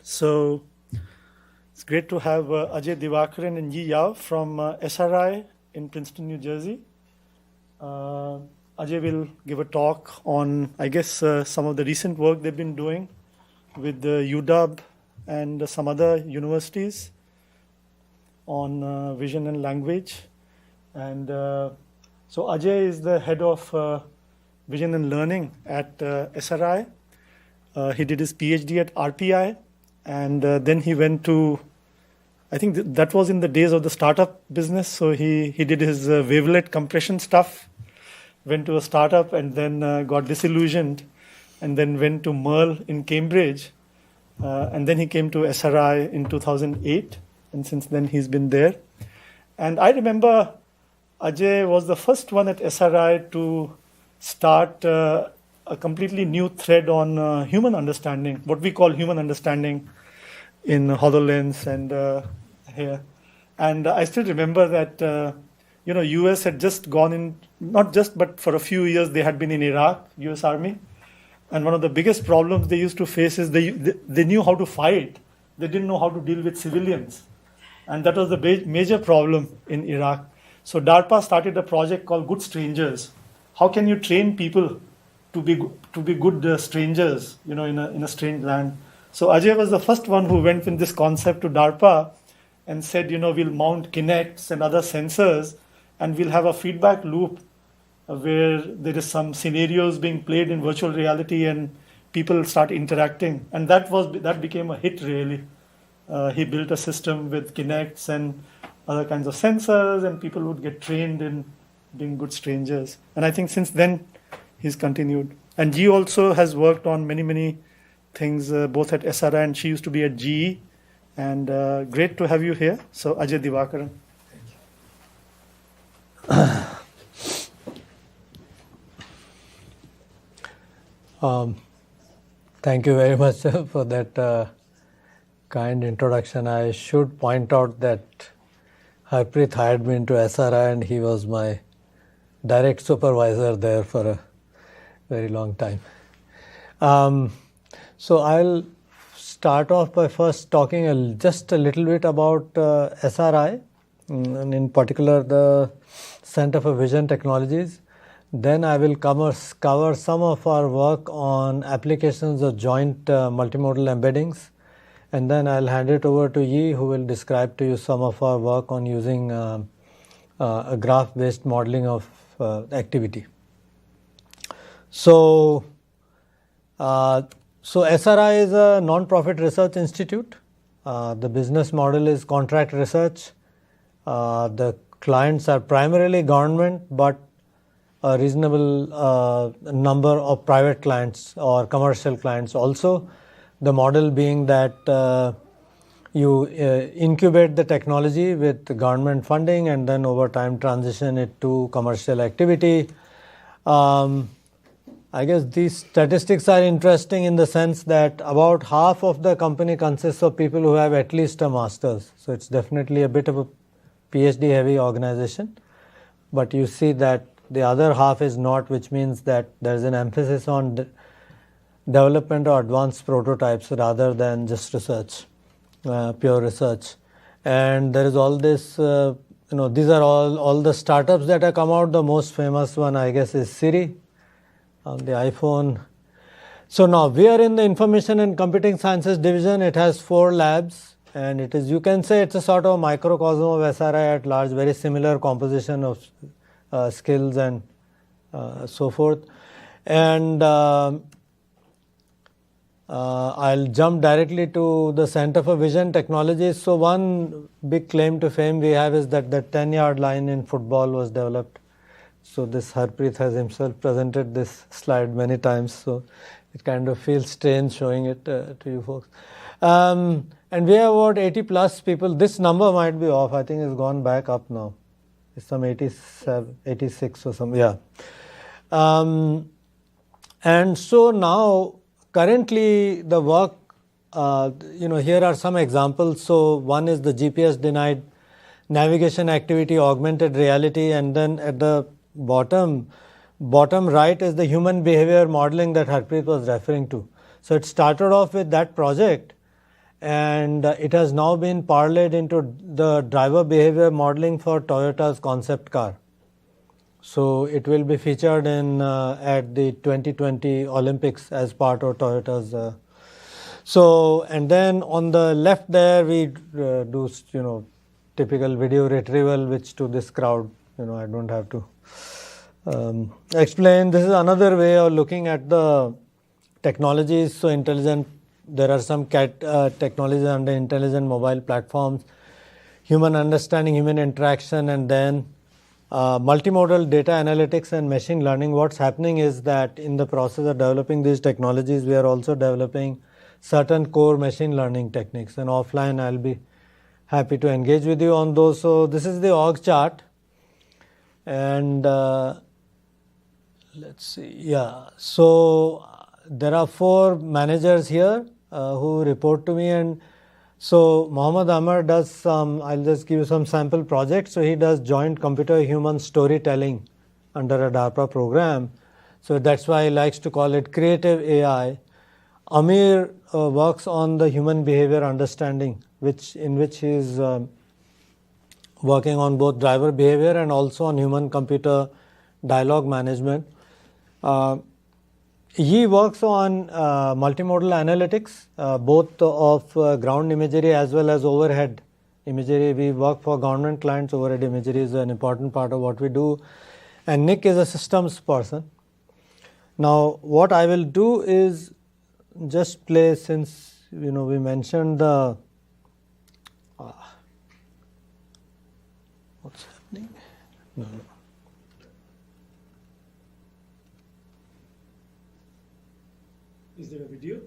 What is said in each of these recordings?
So it's great to have Ajay Divakaran and Yi Yao from SRI in Princeton, New Jersey. Ajay will give a talk on, I guess, some of the recent work they've been doing with UW and some other universities on vision and language. And so Ajay is the head of vision and learning at SRI. He did his PhD at RPI, and then he went to, I think that was in the days of the startup business. So he did his wavelet compression stuff, went to a startup, and then got disillusioned, and then went to Merle in Cambridge. And then he came to SRI in 2008, and since then he's been there. And I remember Ajay was the first one at SRI to start a completely new thread on human understanding, what we call human understanding in HoloLens and here. And I still remember that, US had just gone in, not just, but for a few years they had been in Iraq, US Army. And one of the biggest problems they used to face is they knew how to fight. They didn't know how to deal with civilians. And that was the major problem in Iraq. So DARPA started a project called Good Strangers. How can you train people to be good strangers, in a strange land? So Ajay was the first one who went with this concept to DARPA and said, we'll mount Kinects and other sensors, and we'll have a feedback loop where there is some scenarios being played in virtual reality and people start interacting. And that became a hit, really. He built a system with Kinects and other kinds of sensors, and people would get trained in being good strangers. And I think since then, he's continued. And G also has worked on many, many things, both at SRI, and she used to be at GE. And great to have you here. So Ajay Divakaran. Thank you very much for that kind introduction. I should point out that Harpreet hired me into SRI, and he was my direct supervisor there for a very long time. So I'll start off by first talking just a little bit about SRI, and in particular the Center for Vision Technologies. Then I will cover some of our work on applications of joint multimodal embeddings. And then I'll hand it over to Yi, who will describe to you some of our work on using a graph-based modeling of activity. So SRI is a non-profit research institute. The business model is contract research. The clients are primarily government, but a reasonable number of private clients or commercial clients also. The model being that you incubate the technology with government funding and then over time transition it to commercial activity. I guess these statistics are interesting in the sense that about half of the company consists of people who have at least a master's. So it's definitely a bit of a PhD heavy organization. But you see that the other half is not, which means that there's an emphasis on development or advanced prototypes rather than just research, pure research. And there is all this, these are all the startups that have come out. The most famous one, I guess, is Siri on the iPhone. So now we are in the Information and Computing Sciences division. It has 4 labs, and it is, you can say it's a sort of microcosm of SRI at large, very similar composition of skills and so forth. And I'll jump directly to the Center for Vision Technologies. So one big claim to fame we have is that the 10-yard line in football was developed. So this Harpreet has himself presented this slide many times, so it kind of feels strange showing it to you folks. And we have about 80 plus people. This number might be off. I think it's gone back up now. It's some 87, 86 or something. Yeah. And so now, currently the work, here are some examples. So one is the GPS denied navigation activity, augmented reality, and then at the bottom right is the human behavior modeling that Harpreet was referring to. So it started off with that project, and it has now been parlayed into the driver behavior modeling for Toyota's concept car. So it will be featured in at the 2020 Olympics as part of Toyota's. And then on the left there we do typical video retrieval, which to this crowd I don't have to explain. This is another way of looking at the technologies. So intelligent. There are some technologies under intelligent mobile platforms, human understanding, human interaction, and then multimodal data analytics and machine learning. What's happening is that in the process of developing these technologies, we are also developing certain core machine learning techniques. And offline, I'll be happy to engage with you on those. So this is the org chart. And let's see. Yeah. So there are 4 managers here who report to me, and so Mohammed Amar does some, I'll just give you some sample projects. So he does joint computer-human storytelling under a DARPA program. So that's why he likes to call it creative AI. Amir works on the human behavior understanding, in which he is working on both driver behavior and also on human-computer dialogue management. He works on multimodal analytics, both of ground imagery as well as overhead imagery. We work for government clients. Overhead imagery is an important part of what we do. And Nick is a systems person. Now, what I will do is just play, since we mentioned the what's happening? No. Is there a video?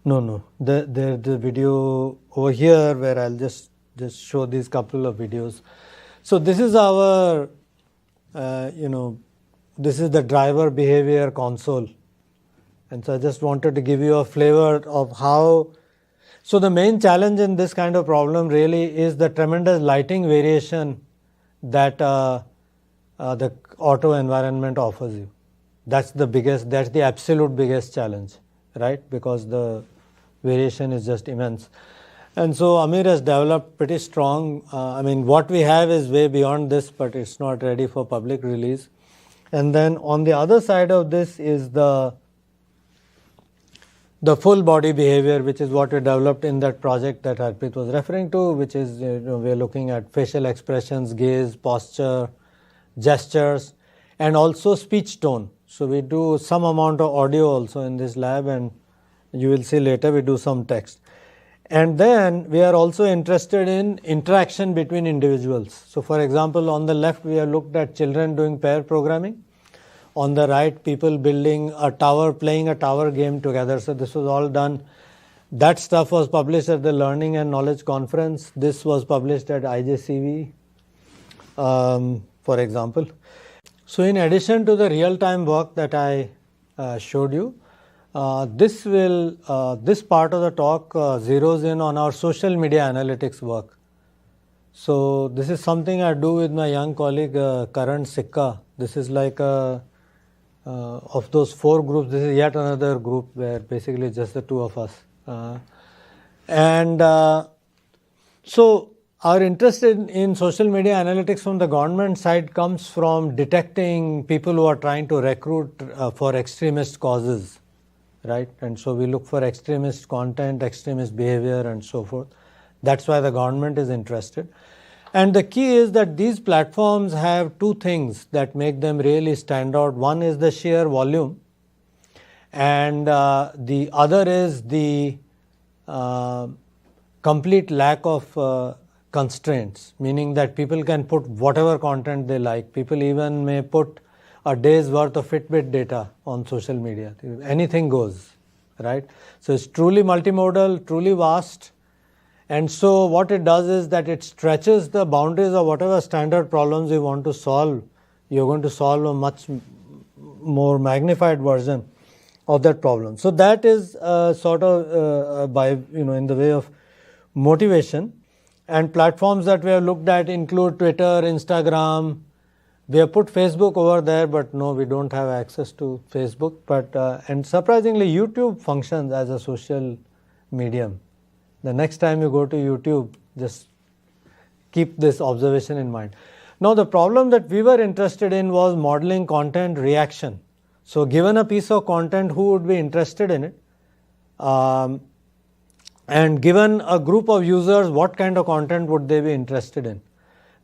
No. There's the video over here where I'll just show these couple of videos. So this is our, this is the driver behavior console. And so I just wanted to give you a flavor of how. So the main challenge in this kind of problem really is the tremendous lighting variation that the auto environment offers you. That's the absolute biggest challenge, right? Because the variation is just immense. And so Amir has developed pretty strong, what we have is way beyond this, but it's not ready for public release. And then on the other side of this is the full body behavior, which is what we developed in that project that Harpreet was referring to, which is, we're looking at facial expressions, gaze, posture, gestures, and also speech tone. So we do some amount of audio also in this lab, and you will see later we do some text. And then we are also interested in interaction between individuals. So for example, on the left we have looked at children doing pair programming. On the right, people building a tower, playing a tower game together. So this was all done. That stuff was published at the Learning and Knowledge Conference. This was published at IJCV, for example. So in addition to the real-time work that I showed you, this part of the talk zeroes in on our social media analytics work. So this is something I do with my young colleague Karan Sikka. This is like of those 4 groups, this is yet another group where basically just the 2 of us. So our interest in social media analytics from the government side comes from detecting people who are trying to recruit for extremist causes, right? And so we look for extremist content, extremist behavior, and so forth. That's why the government is interested. And the key is that these platforms have 2 things that make them really stand out. One is the sheer volume, and the other is the complete lack of constraints, meaning that people can put whatever content they like. People even may put a day's worth of Fitbit data on social media. Anything goes, right? So it's truly multimodal, truly vast. And so what it does is that it stretches the boundaries of whatever standard problems you want to solve. You're going to solve a much more magnified version of that problem. So that is sort of in the way of motivation. And platforms that we have looked at include Twitter, Instagram. We have put Facebook over there, but no, we don't have access to Facebook. But and surprisingly, YouTube functions as a social medium. The next time you go to YouTube, just keep this observation in mind. Now, the problem that we were interested in was modeling content reaction. So, given a piece of content, who would be interested in it? And given a group of users, what kind of content would they be interested in?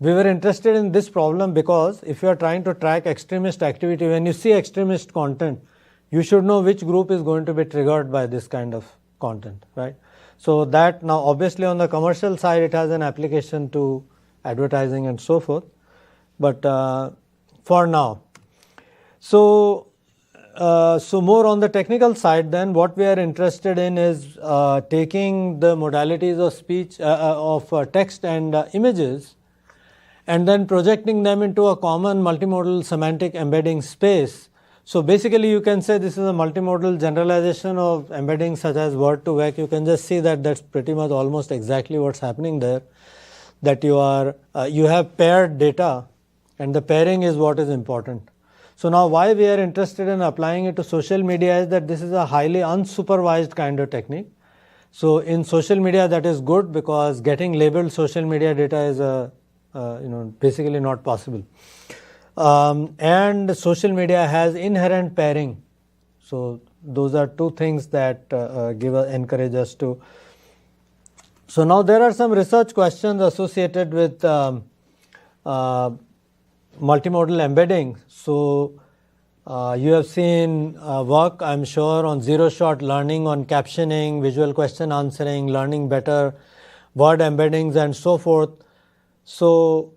We were interested in this problem because if you are trying to track extremist activity, when you see extremist content, you should know which group is going to be triggered by this kind of content, right? So that now obviously on the commercial side, it has an application to advertising and so forth, but for now. So more on the technical side, then what we are interested in is taking the modalities of speech, of text and images, and then projecting them into a common multimodal semantic embedding space. So basically you can say this is a multimodal generalization of embeddings such as word to vec. You can just see that that's pretty much almost exactly what's happening there, that you have paired data, and the pairing is what is important. So now why we are interested in applying it to social media is that this is a highly unsupervised kind of technique. So in social media that is good because getting labeled social media data is basically not possible. And social media has inherent pairing. So those are two things that encourage us to. So now there are some research questions associated with multimodal embedding. So you have seen work, I'm sure, on zero-shot learning, on captioning, visual question answering, learning better, word embeddings and so forth. So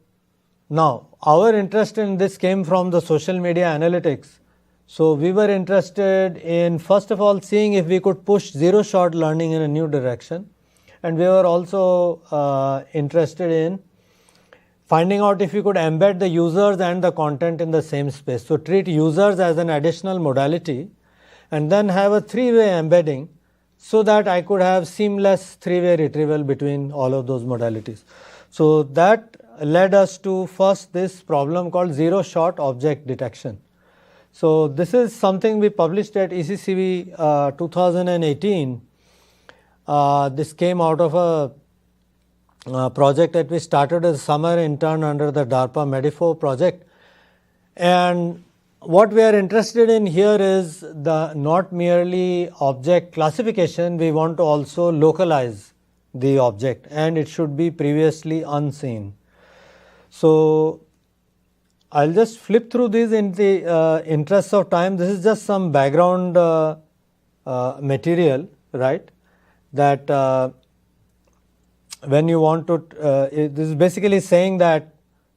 now our interest in this came from the social media analytics. So we were interested in, first of all, seeing if we could push zero-shot learning in a new direction. And we were also interested in finding out if we could embed the users and the content in the same space. So treat users as an additional modality and then have a three-way embedding so that I could have seamless three-way retrieval between all of those modalities. So that led us to first this problem called zero-shot object detection. So this is something we published at ECCV 2018. This came out of a project that we started as a summer intern under the DARPA Medifo project. And what we are interested in here is the not merely object classification, we want to also localize the object and it should be previously unseen. So I'll just flip through these in the interest of time. This is just some background material, right? That when you want to, this is basically saying that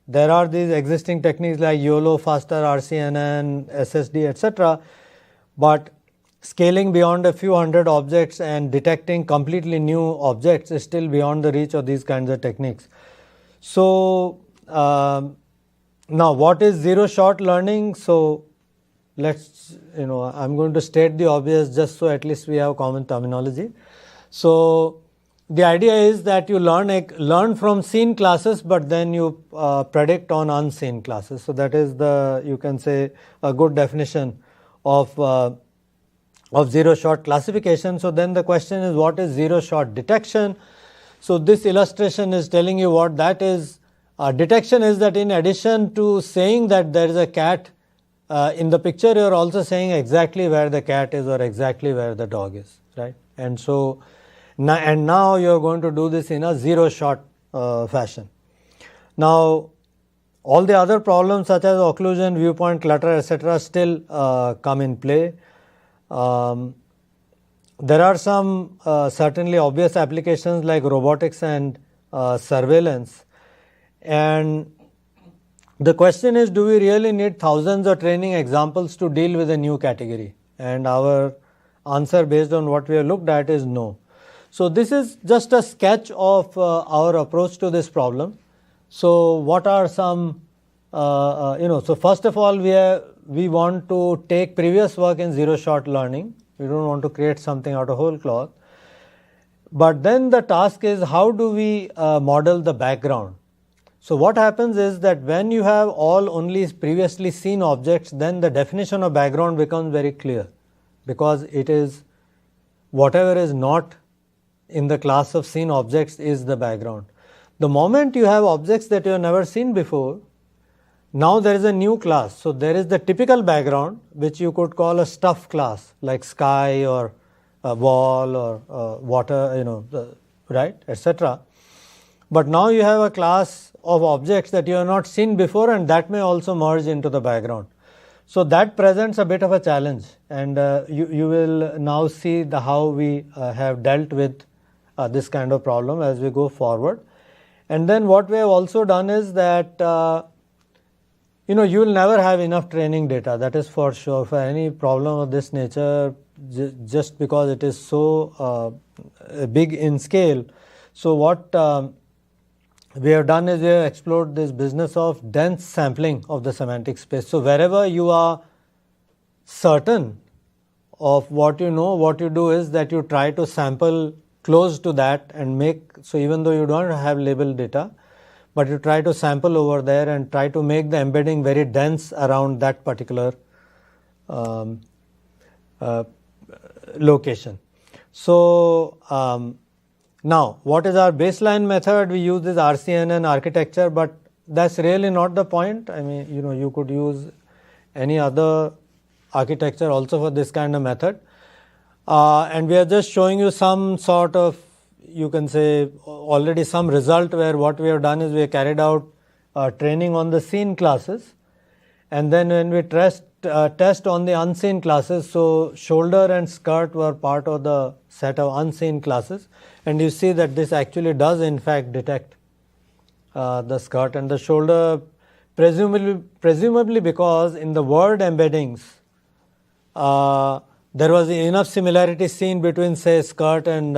there are these existing techniques like YOLO, faster, RCNN, SSD, etc. But scaling beyond a few hundred objects and detecting completely new objects is still beyond the reach of these kinds of techniques. So now what is zero-shot learning? So let's, I'm going to state the obvious just so at least we have common terminology. So the idea is that you learn from seen classes, but then you predict on unseen classes. So that is you can say, a good definition of zero-shot classification. So then the question is, what is zero-shot detection? So this illustration is telling you what that is. Detection is that in addition to saying that there is a cat in the picture, you are also saying exactly where the cat is or exactly where the dog is, right? And so now you are going to do this in a zero-shot fashion. Now, all the other problems such as occlusion, viewpoint clutter, etc. still come in play. There are some certainly obvious applications like robotics and surveillance. And the question is, do we really need thousands of training examples to deal with a new category? And our answer based on what we have looked at is no. So this is just a sketch of our approach to this problem. So what are some, so first of all, we want to take previous work in zero-shot learning. We don't want to create something out of whole cloth. But then the task is, how do we model the background? So what happens is that when you have all only previously seen objects, then the definition of background becomes very clear, because it is whatever is not in the class of seen objects is the background. The moment you have objects that you have never seen before, now there is a new class. So there is the typical background, which you could call a stuff class, like sky or a wall or water, right, etc. But now you have a class of objects that you have not seen before, and that may also merge into the background. So that presents a bit of a challenge, and you will now see how we have dealt with this kind of problem as we go forward. And then what we have also done is that you will never have enough training data, that is for sure, for any problem of this nature, just because it is so big in scale. So what we have done is we have explored this business of dense sampling of the semantic space. So wherever you are certain of what you know, what you do is that you try to sample close to that and make, so even though you don't have label data, but you try to sample over there and try to make the embedding very dense around that particular location. So now, what is our baseline method? We use this RCNN architecture, but that's really not the point. I mean, you could use any other architecture also for this kind of method. And we are just showing you some sort of, you can say, already some result where what we have done is we have carried out training on the seen classes. And then when we test on the unseen classes, so shoulder and skirt were part of the set of unseen classes, and you see that this actually does in fact detect the skirt and the shoulder, presumably because in the word embeddings there was enough similarity seen between, say, skirt and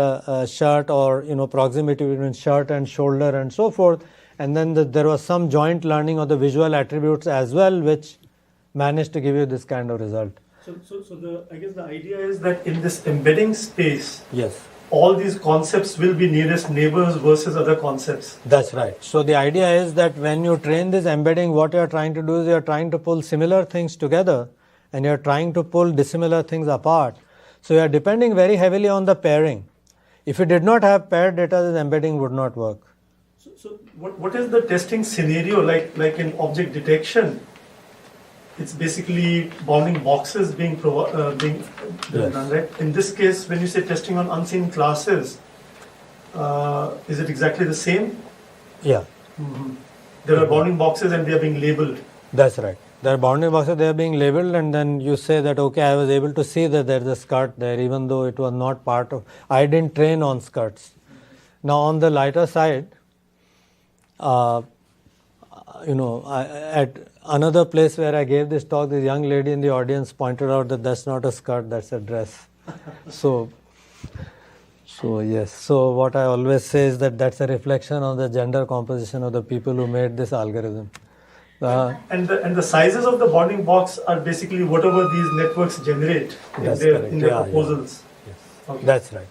shirt, or proximity between shirt and shoulder and so forth, and then there was some joint learning of the visual attributes as well, which managed to give you this kind of result. So I guess the idea is that in this embedding space, yes, all these concepts will be nearest neighbors versus other concepts. That's right. So the idea is that when you train this embedding, what you are trying to do is you are trying to pull similar things together, and you are trying to pull dissimilar things apart. So you are depending very heavily on the pairing. If you did not have paired data, this embedding would not work. So what is the testing scenario like in object detection? It's basically bounding boxes being done, right? In this case, when you say testing on unseen classes, is it exactly the same? Yeah. Mm-hmm. There are bounding boxes and they are being labeled. That's right. There are bounding boxes, they are being labeled, and then you say that, okay, I was able to see that there's a skirt there, even though it was not part of, I didn't train on skirts. Now on the lighter side, at another place where I gave this talk, this young lady in the audience pointed out that that's not a skirt, that's a dress. So yes. So what I always say is that that's a reflection of the gender composition of the people who made this algorithm. And the sizes of the bounding box are basically whatever these networks generate in their proposals. Yeah. Yes. Okay. That's right.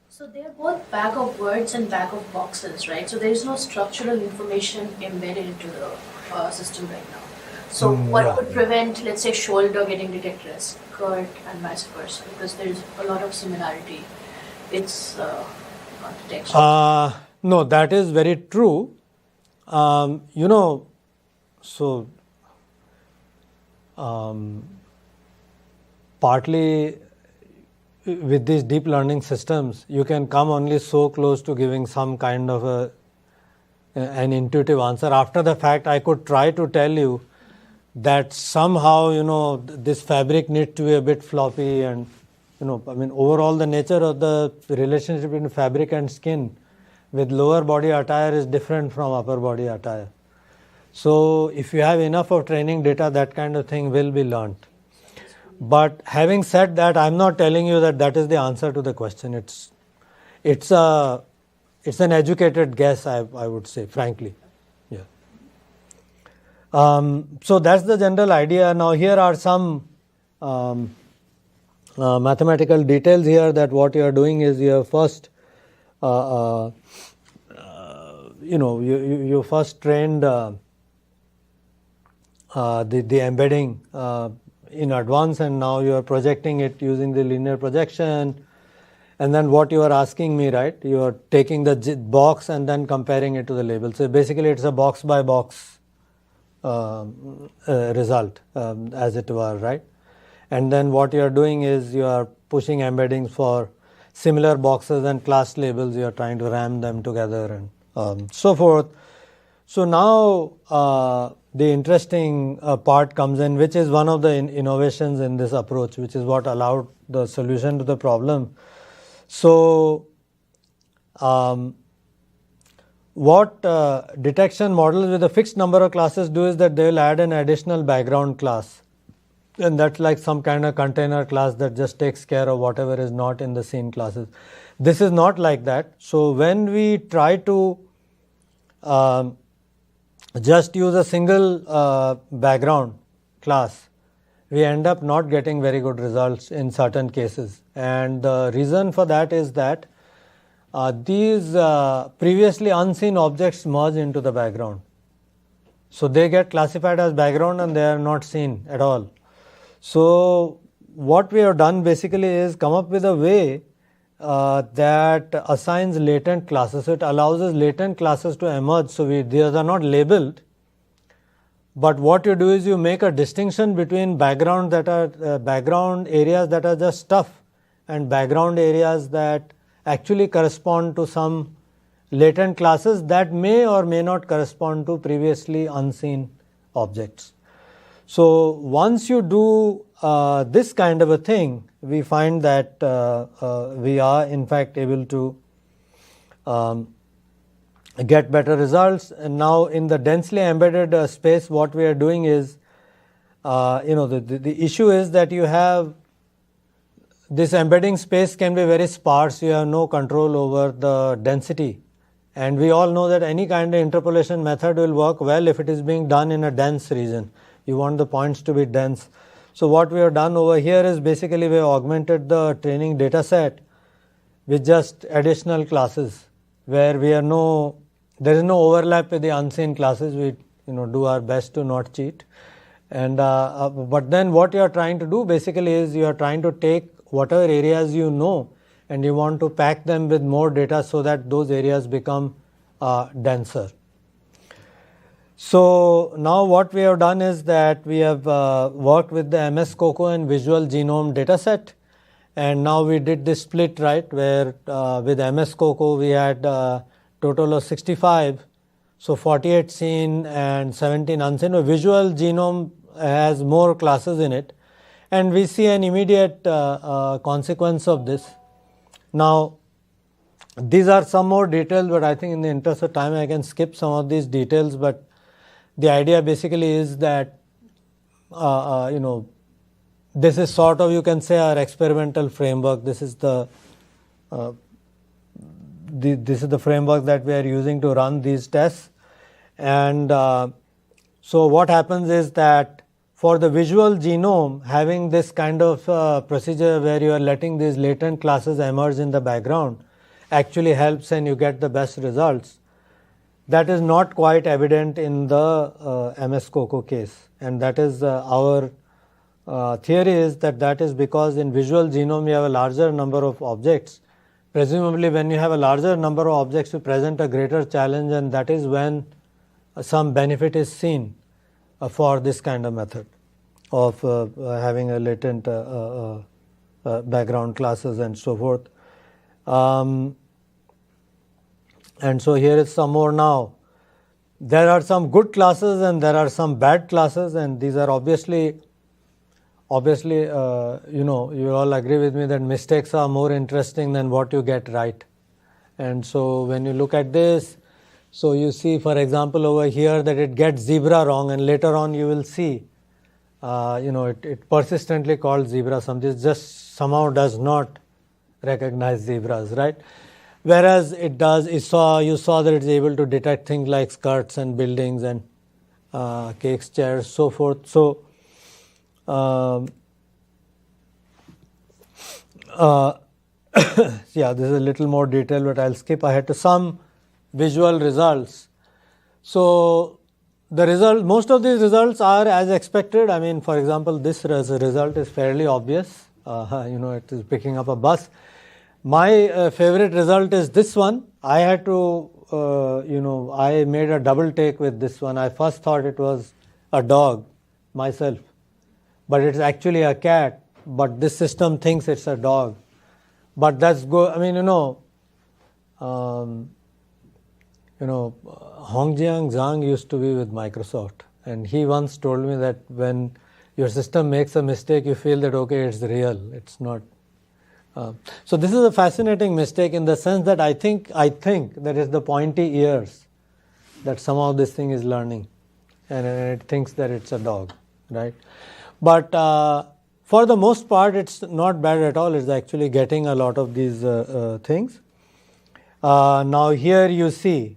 So they're both bag of words and bag of boxes, right? So there is no structural information embedded into the system right now. So what would prevent, let's say, shoulder getting detected as skirt and vice versa? Because there's a lot of similarity. It's architecture. No, that is very true. So partly with these deep learning systems, you can come only so close to giving some kind of an intuitive answer. After the fact, I could try to tell you that somehow, this fabric needs to be a bit floppy, and, overall the nature of the relationship between fabric and skin with lower body attire is different from upper body attire. So if you have enough of training data, that kind of thing will be learnt. But having said that, I'm not telling you that that is the answer to the question. It's an educated guess, I would say, frankly. Yeah. So that's the general idea. Now here are some mathematical details here, that what you are doing is you have first you first trained the embedding in advance, and now you are projecting it using the linear projection, And then what you are asking me, right? You are taking the box and then comparing it to the label. So basically it's a box by box result, as it were, right? And then what you are doing is you are pushing embeddings for similar boxes and class labels. You are trying to ram them together and so forth. So now the interesting part comes in, which is one of the innovations in this approach, which is what allowed the solution to the problem. So what detection models with a fixed number of classes do is that they will add an additional background class, and that's like some kind of container class that just takes care of whatever is not in the scene classes. This is not like that. So when we try to just use a single background class, we end up not getting very good results in certain cases. And the reason for that is that these previously unseen objects merge into the background. So they get classified as background and they are not seen at all. So what we have done basically is come up with a way that assigns latent classes. So it allows us latent classes to emerge. So these are not labeled, but what you do is you make a distinction between background areas that are just stuff and background areas that actually correspond to some latent classes that may or may not correspond to previously unseen objects. So once you do this kind of a thing, we find that we are in fact able to get better results. And now in the densely embedded space, what we are doing is, the issue is that you have this embedding space can be very sparse. You have no control over the density. And we all know that any kind of interpolation method will work well if it is being done in a dense region. You want the points to be dense. So what we have done over here is basically we have augmented the training data set with just additional classes where there is no overlap with the unseen classes. We do our best to not cheat. And but then what you are trying to do basically is you are trying to take whatever areas you know and you want to pack them with more data so that those areas become denser. So now what we have done is that we have worked with the MS COCO and visual genome dataset, and now we did this split, right, where with MS COCO we had total of 65, so 48 seen and 17 unseen. Visual genome has more classes in it, and we see an immediate consequence of this. Now these are some more details, but I think in the interest of time I can skip some of these details. But the idea basically is that this is sort of, you can say, our experimental framework. This is the framework that we are using to run these tests. And so what happens is that for the visual genome, having this kind of procedure where you are letting these latent classes emerge in the background actually helps and you get the best results. That is not quite evident in the MS COCO case, and that is our theory is that is because in visual genome you have a larger number of objects. Presumably when you have a larger number of objects you present a greater challenge, and that is when some benefit is seen for this kind of method of having a latent background classes and so forth. And so here is some more now. There are some good classes and there are some bad classes, and these are obviously you all agree with me that mistakes are more interesting than what you get right. And so when you look at this, so you see, for example, over here that it gets zebra wrong, and later on you will see it persistently called zebra. Something just somehow does not recognize zebras, right? Whereas it does, you saw that it's able to detect things like skirts and buildings and cakes, chairs, so forth. So yeah, this is a little more detail, but I'll skip ahead to some visual results. So the result, most of these results are as expected. I mean, for example, this result is fairly obvious. It is picking up a bus. My favorite result is this one. I had to, I made a double take with this one. I first thought it was a dog myself, but it's actually a cat. But this system thinks it's a dog. But that's good. I mean, Hongjiang Zhang used to be with Microsoft, and he once told me that when your system makes a mistake, you feel that, okay, it's real, it's not. So this is a fascinating mistake in the sense that I think that is the pointy ears that somehow this thing is learning, and it thinks that it's a dog, right? But for the most part, it's not bad at all. It's actually getting a lot of these things. Now here you see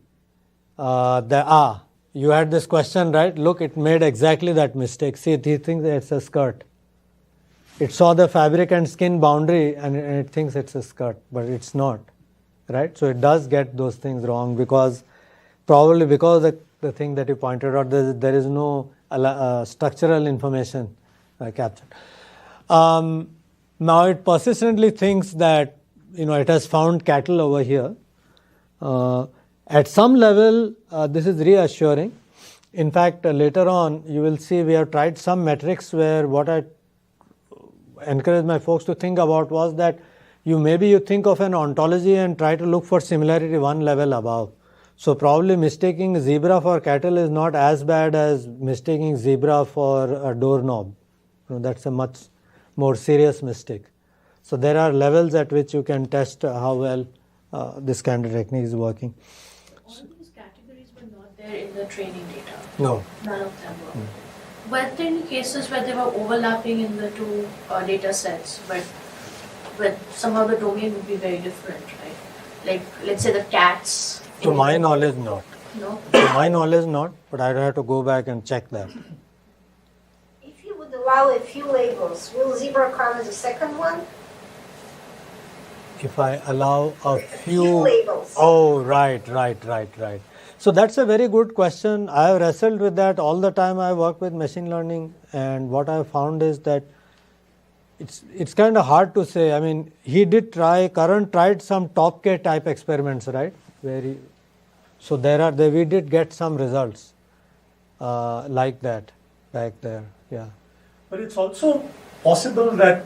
you had this question, right? Look, it made exactly that mistake. See, it thinks it's a skirt. It saw the fabric and skin boundary and it thinks it's a skirt, but it's not, right? So it does get those things wrong probably because the thing that you pointed out, there is no structural information captured. Now it persistently thinks that, it has found cattle over here. At some level, this is reassuring. In fact, later on, you will see we have tried some metrics where what I encourage my folks to think about was that you think of an ontology and try to look for similarity one level above. So probably mistaking zebra for cattle is not as bad as mistaking zebra for a doorknob. That's a much more serious mistake. So there are levels at which you can test how well this kind of technique is working. All these categories were not there in the training data. No. None of them were. Were there any cases where they were overlapping in the two data sets, but somehow the domain would be very different, right? Like, let's say the cats. To my knowledge, not. No? To my knowledge, not, but I'd have to go back and check that. If you would allow a few labels, will zebra count as a second one? If I allow a Few labels. Oh, right. So that's a very good question. I have wrestled with that all the time I work with machine learning, and what I have found is that it's kind of hard to say. I mean, Karan tried some top K type experiments, right? We did get some results like that back there, yeah. But it's also possible that,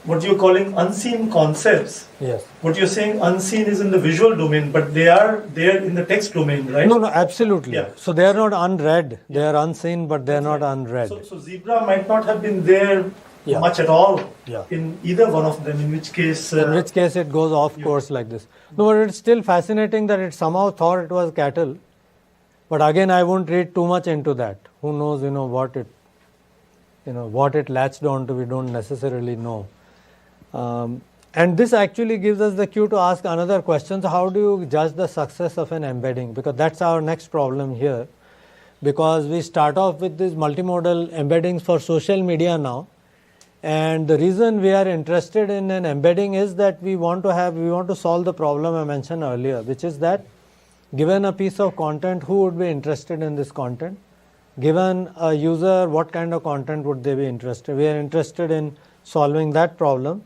what you're calling unseen concepts. Yes. What you're saying unseen is in the visual domain, but they are there in the text domain, right? No, absolutely. Yeah. So they are not unread. They are unseen, but they are not unread. So zebra might not have been there much at all in either one of them, in which case it goes off course like this. No, but it's still fascinating that it somehow thought it was cattle. But again, I won't read too much into that. Who knows, what it latched on to, we don't necessarily know. And this actually gives us the cue to ask another question. So how do you judge the success of an embedding? Because that's our next problem here. Because we start off with these multimodal embeddings for social media now. And the reason we are interested in an embedding is that we want to solve the problem I mentioned earlier, which is that given a piece of content, who would be interested in this content? Given a user, what kind of content would they be interested? We are interested in solving that problem.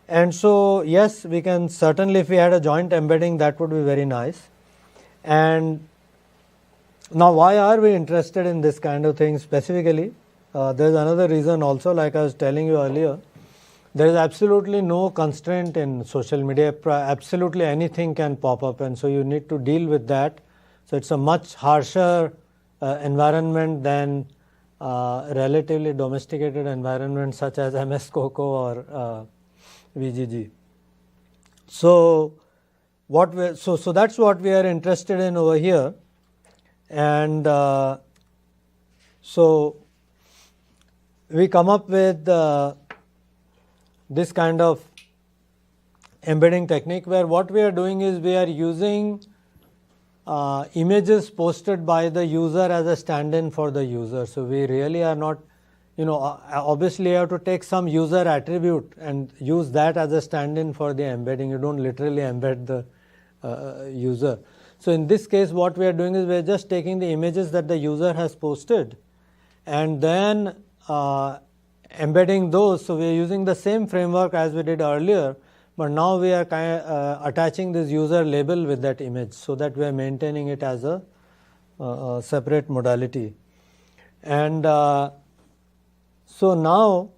And so, yes, we can certainly, if we had a joint embedding, that would be very nice. And now, why are we interested in this kind of thing specifically? There's another reason also, like I was telling you earlier. There is absolutely no constraint in social media. Absolutely anything can pop up, and so you need to deal with that. So it's a much harsher environment than relatively domesticated environments such as MS Coco or VGG. So that's what we are interested in over here, and so we come up with this kind of embedding technique where what we are doing is we are using images posted by the user as a stand-in for the user. So we really are not, obviously you have to take some user attribute and use that as a stand-in for the embedding. You don't literally embed the user. So in this case, what we are doing is we are just taking the images that the user has posted and then embedding those. So we are using the same framework as we did earlier, but now we are attaching this user label with that image so that we are maintaining it as a separate modality. And so now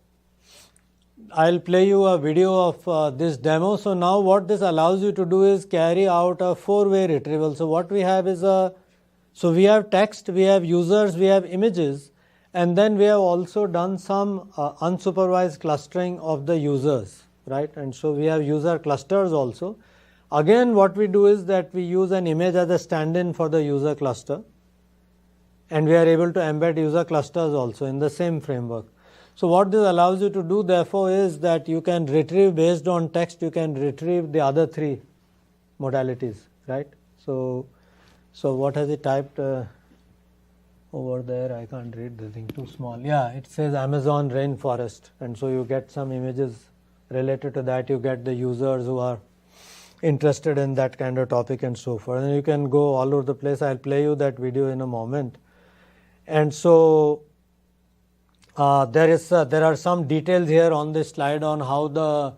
I'll play you a video of this demo. So now what this allows you to do is carry out a 4-way retrieval. So what we have is so we have text, we have users, we have images, and then we have also done some unsupervised clustering of the users, right? And so we have user clusters also. Again, what we do is that we use an image as a stand-in for the user cluster, and we are able to embed user clusters also in the same framework. So what this allows you to do therefore is that you can retrieve based on text, you can retrieve the other 3 modalities, right? So what has it typed over there? I can't read the thing, too small. Yeah, it says Amazon rainforest, and so you get some images related to that. You get the users who are interested in that kind of topic and so forth. And you can go all over the place. I'll play you that video in a moment. And so there are some details here on this slide on how the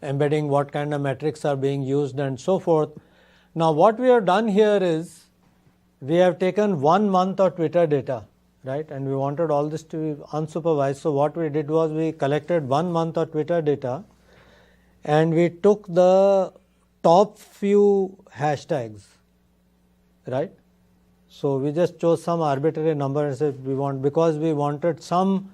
embedding, what kind of metrics are being used and so forth. Now what we have done here is we have taken 1 month of Twitter data, right? And we wanted all this to be unsupervised. So what we did was we collected 1 month of Twitter data and we took the top few hashtags, right? So we just chose some arbitrary number and said because we wanted some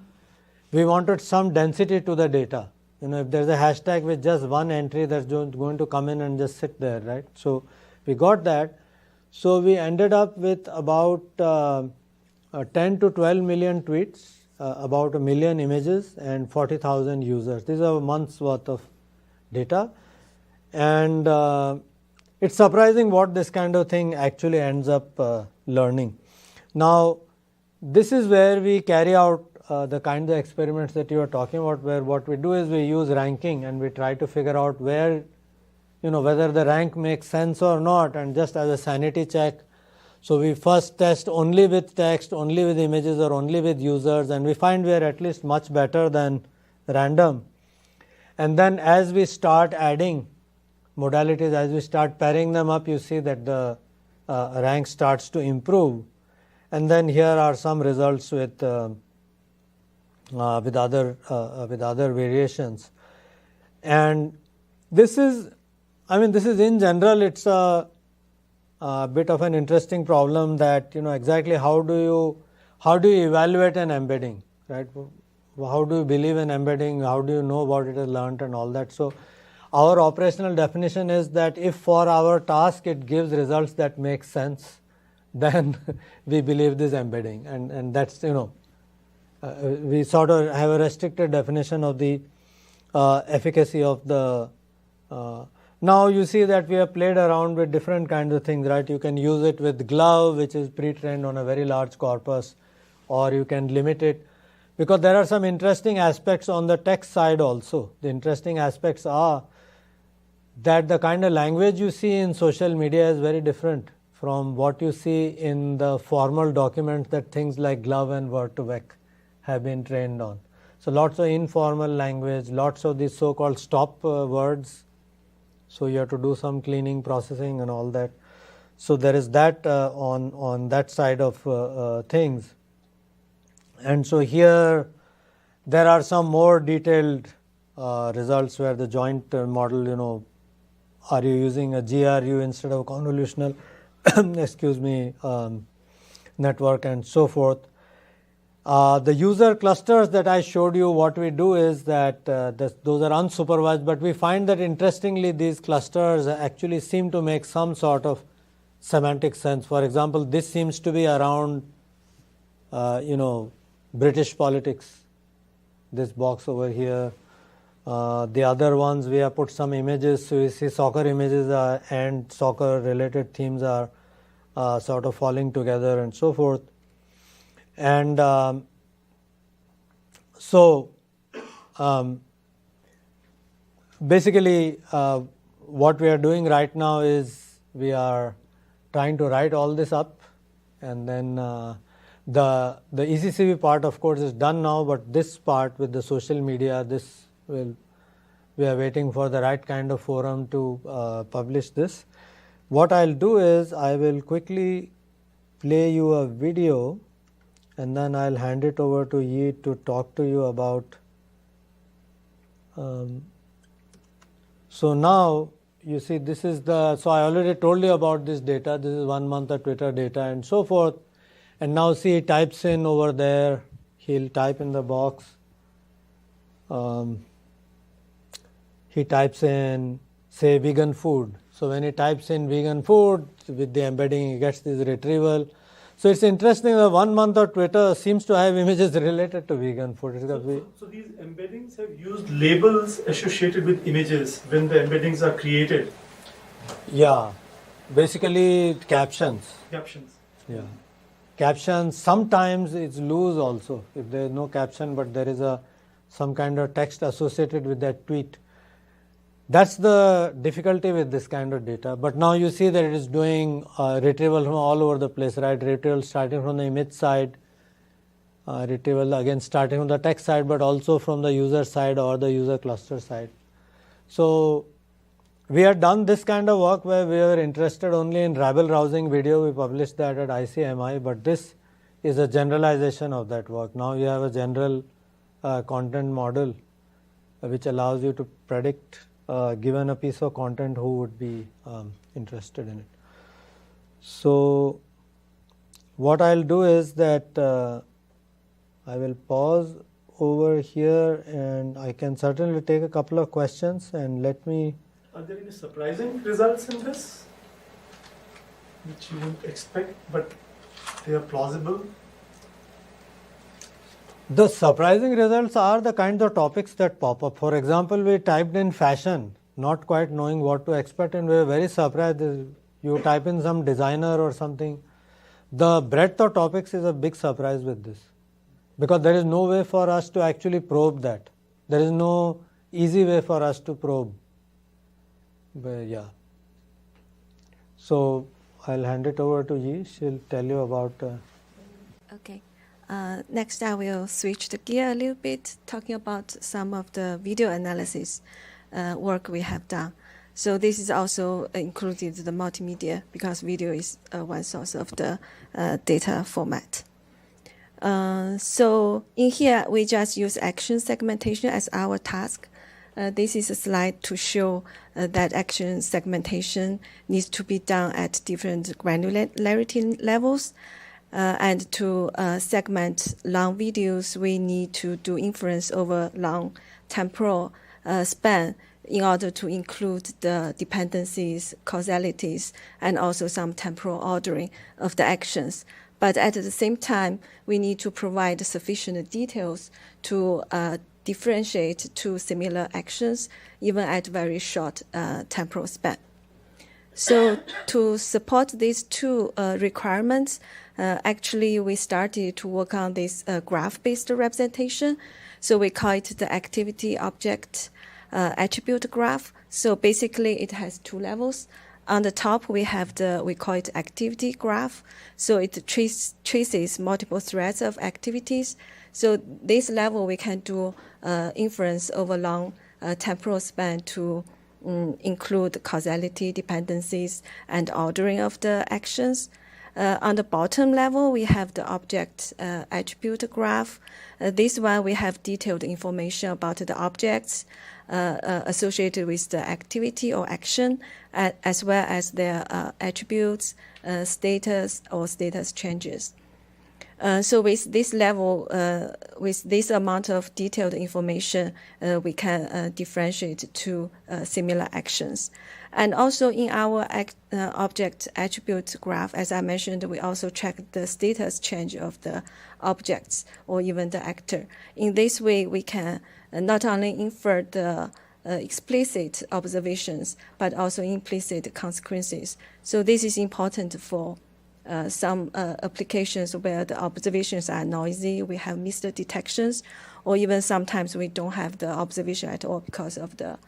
density to the data. If there's a hashtag with just one entry, that's going to come in and just sit there, right? So we got that. So we ended up with about 10 to 12 million tweets, about 1 million images, and 40,000 users. These are a month's worth of data, and it's surprising what this kind of thing actually ends up learning. Now, this is where we carry out the kind of experiments that you are talking about, where what we do is we use ranking and we try to figure out where, whether the rank makes sense or not, and just as a sanity check. So we first test only with text, only with images, or only with users, and we find we are at least much better than random. And then as we start adding modalities, as we start pairing them up, you see that the rank starts to improve. And then here are some results with other variations. And this is in general, it's a bit of an interesting problem that, exactly how do you evaluate an embedding, right? How do you believe in embedding? How do you know what it has learned and all that? So our operational definition is that if for our task it gives results that make sense, then we believe this embedding. And that's, we sort of have a restricted definition of the efficacy of the now you see that we have played around with different kinds of things, right? You can use it with glove, which is pre-trained on a very large corpus, or you can limit it, because there are some interesting aspects on the text side also. The interesting aspects are that the kind of language you see in social media is very different from what you see in the formal documents that things like glove and word2vec have been trained on. So lots of informal language, lots of these so-called stop words. So you have to do some cleaning, processing and all that. So there is that on that side of things. And so here there are some more detailed results where the joint model, are you using a GRU instead of convolutional network and so forth. The user clusters that I showed you, what we do is that those are unsupervised, but we find that interestingly these clusters actually seem to make some sort of semantic sense. For example, this seems to be around British politics, this box over here. The other ones we have put some images, so you see soccer images and soccer related themes are sort of falling together and so forth. And basically what we are doing right now is we are trying to write all this up, and then the ECCV part of course is done now, but this part with the social media, this will we are waiting for the right kind of forum to publish this. What I'll do is I will quickly play you a video and then I'll hand it over to Yi to talk to you about. So now you see this is the, so I already told you about this data, this is 1 month of Twitter data and so forth. And now see he types in over there, he'll type in the box, he types in say vegan food. So when he types in vegan food with the embedding he gets this retrieval. So it's interesting that 1 month of Twitter seems to have images related to vegan food. So these embeddings have used labels associated with images when the embeddings are created. Yeah, basically captions. Captions. Yeah. Captions, sometimes it's loose also, if there is no caption but there is some kind of text associated with that tweet. That's the difficulty with this kind of data. But now you see that it is doing retrieval from all over the place, right? Retrieval starting from the image side, retrieval again starting from the text side, but also from the user side or the user cluster side. So we had done this kind of work where we were interested only in rabble rousing video. We published that at ICMI, but this is a generalization of that work. Now you have a general content model which allows you to predict given a piece of content who would be interested in it. So what I'll do is that I will pause over here and I can certainly take a couple of questions and let me. Are there any surprising results in this which you wouldn't expect but they are plausible? The surprising results are the kinds of topics that pop up. For example, we typed in fashion, not quite knowing what to expect, and we were very surprised. You type in some designer or something. The breadth of topics is a big surprise with this, because there is no way for us to actually probe that. There is no easy way for us to probe. But yeah. So I'll hand it over to Yi. She'll tell you about. Okay. Next, I will switch the gear a little bit, talking about some of the video analysis work we have done. So this is also included the multimedia, because video is one source of the data format. So in here, we just use action segmentation as our task. This is a slide to show that action segmentation needs to be done at different granularity levels. And to segment long videos, we need to do inference over long temporal span in order to include the dependencies, causalities, and also some temporal ordering of the actions. But at the same time, we need to provide sufficient details to differentiate two similar actions, even at very short temporal span. So to support these two requirements, actually we started to work on this graph-based representation. So we call it the activity object attribute graph. So basically it has two levels. On the top we have we call it activity graph. So it traces multiple threads of activities. So this level we can do inference over long temporal span to include causality, dependencies, and ordering of the actions. On the bottom level, we have the object attribute graph. This one, we have detailed information about the objects associated with the activity or action, as well as their attributes, status, or status changes. So with this level, with this amount of detailed information, we can differentiate two similar actions. And also in our object attribute graph, as I mentioned, we also check the status change of the objects or even the actor. In this way, we can not only infer the explicit observations, but also implicit consequences. So this is important for some applications where the observations are noisy, we have missed detections, or even sometimes we don't have the observation at all because of the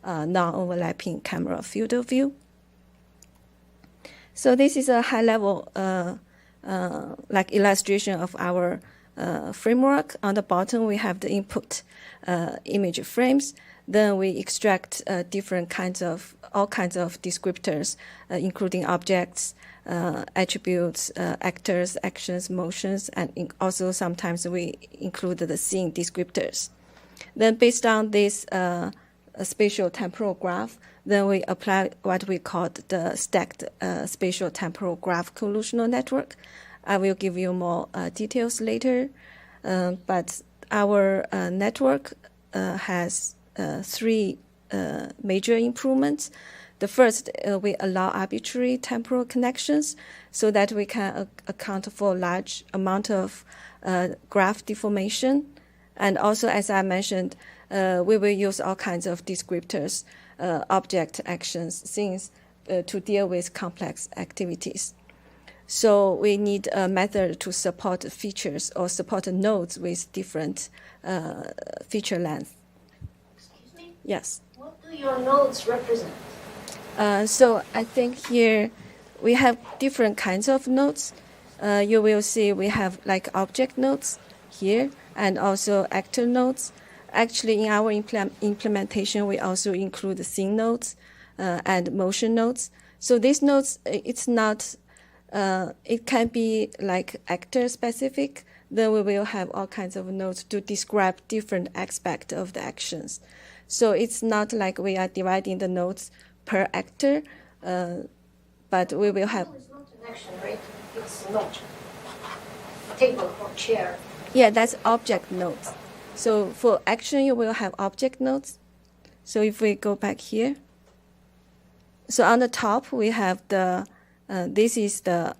non-overlapping camera field of view. So this is a high-level like illustration of our framework. On the bottom, we have the input image frames. Then we extract all kinds of descriptors, including objects, attributes, actors, actions, motions, and also sometimes we include the scene descriptors. Then based on this spatial temporal graph, then we apply what we call the stacked spatial temporal graph collusional network. I will give you more details later, but our network has three major improvements. The first, we allow arbitrary temporal connections so that we can account for a large amount of graph deformation. And also, as I mentioned, we will use all kinds of descriptors, object, actions, scenes, to deal with complex activities. So we need a method to support features or support nodes with different feature length. Excuse me? Yes. What do your nodes represent? So I think here we have different kinds of nodes. You will see we have like object nodes here and also actor nodes. Actually, in our implementation, we also include the scene nodes and motion nodes. So these nodes, it's not, it can be like actor specific. Then we will have all kinds of nodes to describe different aspects of the actions. So it's not like we are dividing the nodes per actor, but we will have. It's not an action, right? It's not a table or chair. Yeah, that's object nodes. So for action, you will have object nodes. So if we go back here, so on the top we have the, this is the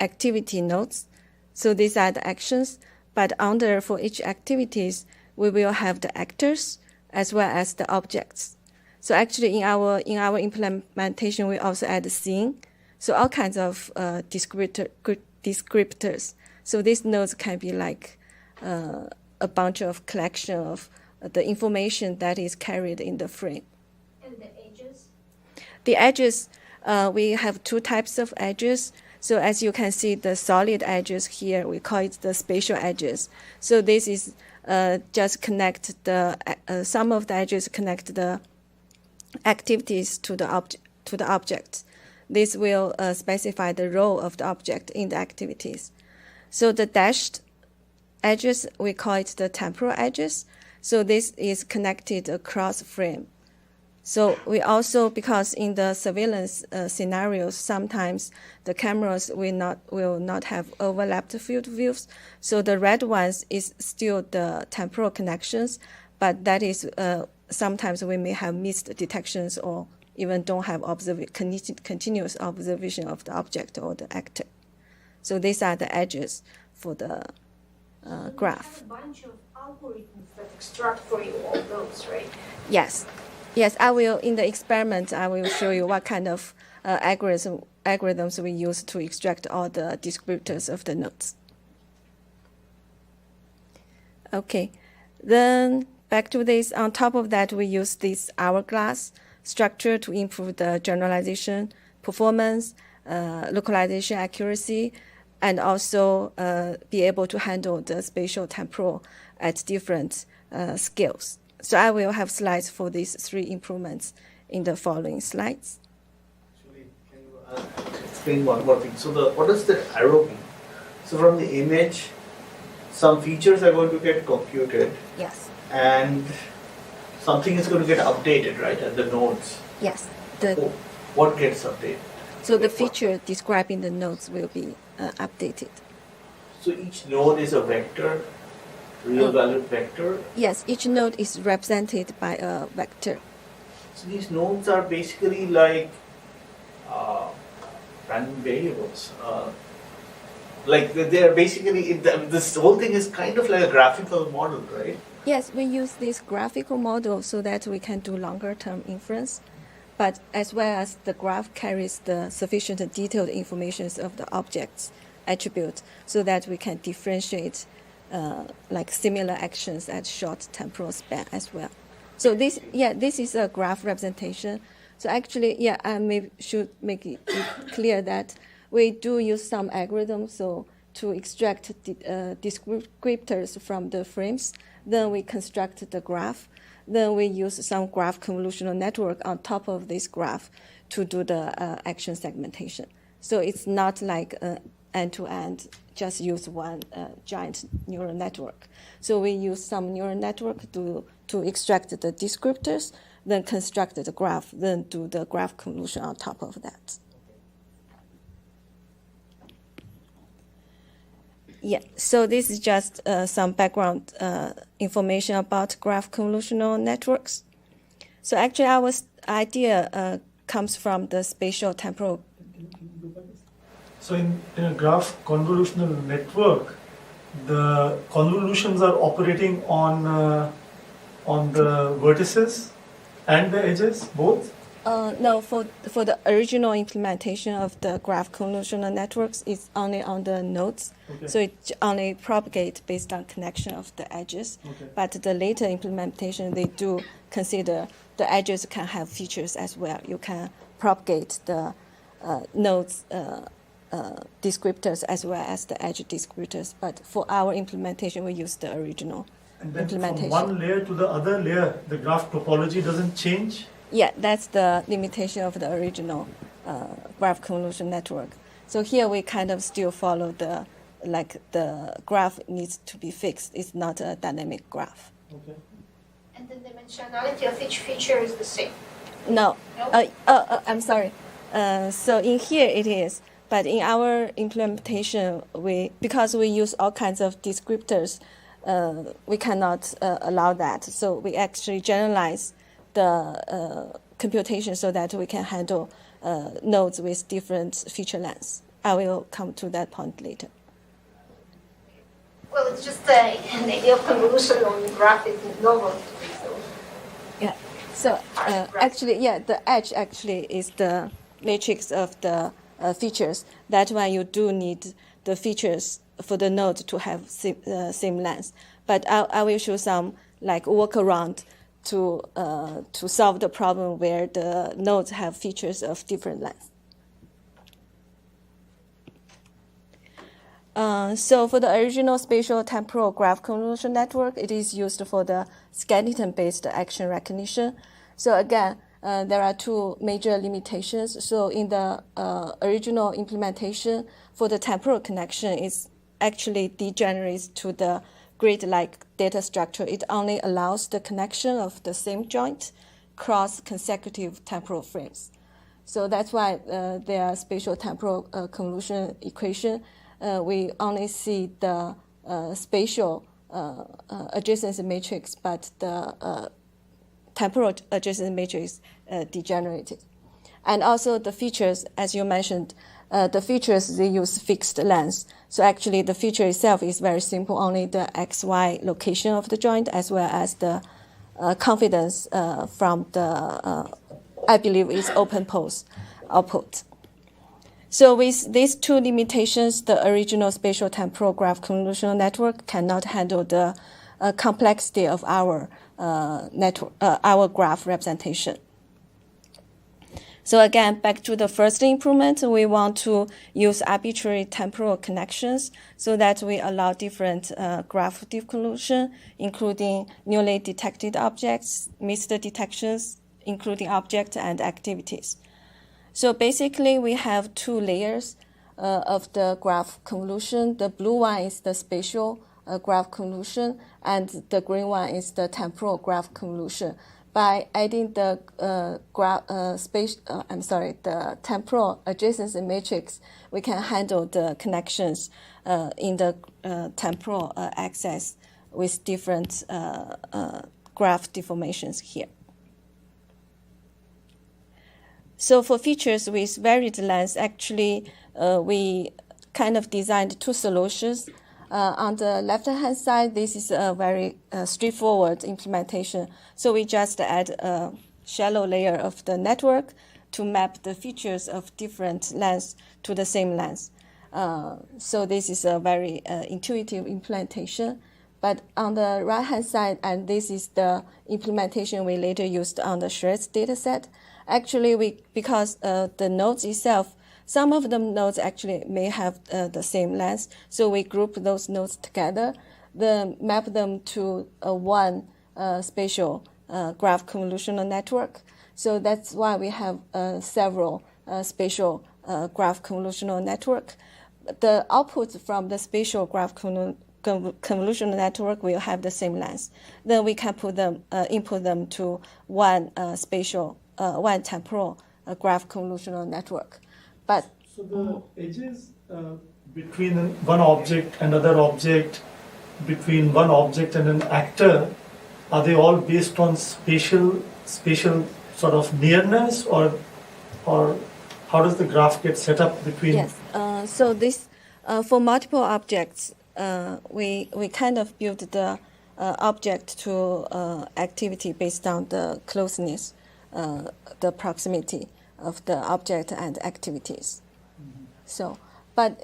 activity nodes. So these are the actions, but under for each activities, we will have the actors as well as the objects. So actually in our implementation, we also add the scene. So all kinds of descriptors. So these nodes can be like a bunch of collection of the information that is carried in the frame. And the edges? The edges, we have two types of edges. So as you can see, the solid edges here, we call it the spatial edges. So this is just connect the, some of the edges connect the activities to the object. This will specify the role of the object in the activities. So the dashed edges, we call it the temporal edges. So this is connected across frame. So we also, because in the surveillance scenarios, sometimes the cameras will not have overlapped field of views. So the red ones is still the temporal connections, but that is sometimes we may have missed detections or even don't have continuous observation of the object or the actor. So these are the edges for the graph. You have a bunch of algorithms that extract for you all those, right? Yes. Yes, I will, in the experiment, I will show you what kind of algorithms we use to extract all the descriptors of the nodes. Okay, then back to this. On top of that, we use this hourglass structure to improve the generalization, performance, localization accuracy, and also be able to handle the spatial temporal at different scales. So I will have slides for these three improvements in the following slides. Actually, can you explain one more thing? So what does the arrow mean? So from the image, some features are going to get computed. Yes. And something is going to get updated, right, at the nodes. Yes. What gets updated? So the feature describing the nodes will be updated. So each node is a vector, real-valued vector. Yes, each node is represented by a vector. So these nodes are basically like random variables. Like they are basically, this whole thing is kind of like a graphical model, right? Yes, we use this graphical model so that we can do longer-term inference, but as well as the graph carries the sufficient detailed information of the object's attributes so that we can differentiate like similar actions at short temporal span as well. So this is a graph representation. So actually, I should make it clear that we do use some algorithms to extract descriptors from the frames. Then we construct the graph. Then we use some graph convolutional network on top of this graph to do the action segmentation. So it's not like end-to-end, just use one giant neural network. So we use some neural network to extract the descriptors, then construct the graph, then do the graph convolution on top of that. Yeah, so this is just some background information about graph convolutional networks. So actually our idea comes from the spatial temporal. So in a graph convolutional network, the convolutions are operating on the vertices and the edges, both? No, for the original implementation of the graph convolutional networks, it's only on the nodes. Okay. So it only propagates based on connection of the edges. Okay. But the later implementation, they do consider the edges can have features as well. You can propagate the nodes descriptors as well as the edge descriptors. But for our implementation, we use the original And then implementation. from one layer to the other layer, the graph topology doesn't change? Yeah, that's the limitation of the original graph convolution network. So here we kind of still follow the graph needs to be fixed. It's not a dynamic graph. Okay. And the dimensionality of each feature is the same. No. No? I'm sorry. So in here it is, but in our implementation, because we use all kinds of descriptors, we cannot allow that. So we actually generalize the computation so that we can handle nodes with different feature lengths. I will come to that point later. Well, it's just an idea of convolution on graph is novel to me. So. Yeah. So actually, yeah, the edge actually is the matrix of the features. That's why you do need the features for the node to have same length. But I will show some workaround to solve the problem where the nodes have features of different lengths. So for the original spatial temporal graph convolution network, it is used for the skeleton-based action recognition. So again, there are two major limitations. So in the original implementation, for the temporal connection, it actually degenerates to the grid-like data structure. It only allows the connection of the same joint cross consecutive temporal frames. So that's why their spatial temporal convolution equation, we only see the spatial adjacency matrix, but the temporal adjacency matrix degenerated. And also the features, as you mentioned, the features, they use fixed lengths. So actually the feature itself is very simple, only the XY location of the joint as well as the confidence from the, I believe is open pose output. So with these two limitations, the original spatial temporal graph convolutional network cannot handle the complexity of our our graph representation. So again, back to the first improvement, we want to use arbitrary temporal connections so that we allow different graph deconvolution, including newly detected objects, missed detections, including objects and activities. So basically, we have two layers of the graph convolution. The blue one is the spatial graph convolution, and the green one is the temporal graph convolution. By adding the the temporal adjacency matrix, we can handle the connections in the temporal axis with different graph deformations here. So for features with varied lengths, actually, we kind of designed two solutions. On the left-hand side, this is a very straightforward implementation. So we just add a shallow layer of the network to map the features of different lengths to the same length. So this is a very intuitive implementation. But on the right-hand side, and this is the implementation we later used on the Scarce dataset, actually, because the nodes itself, some of the nodes actually may have the same length, so we group those nodes together, then map them to one spatial graph convolutional network. So that's why we have several spatial graph convolutional network. The output from the spatial graph convolutional network will have the same length. Then we can put them, input them to one one temporal graph convolutional network. But so the edges between one object and another object, between one object and an actor, are they all based on spatial sort of nearness, or how does the graph get set up between? Yes. So this for multiple objects, we kind of build the object to activity based on the closeness, the proximity of the object and activities. Mm-hmm. So, but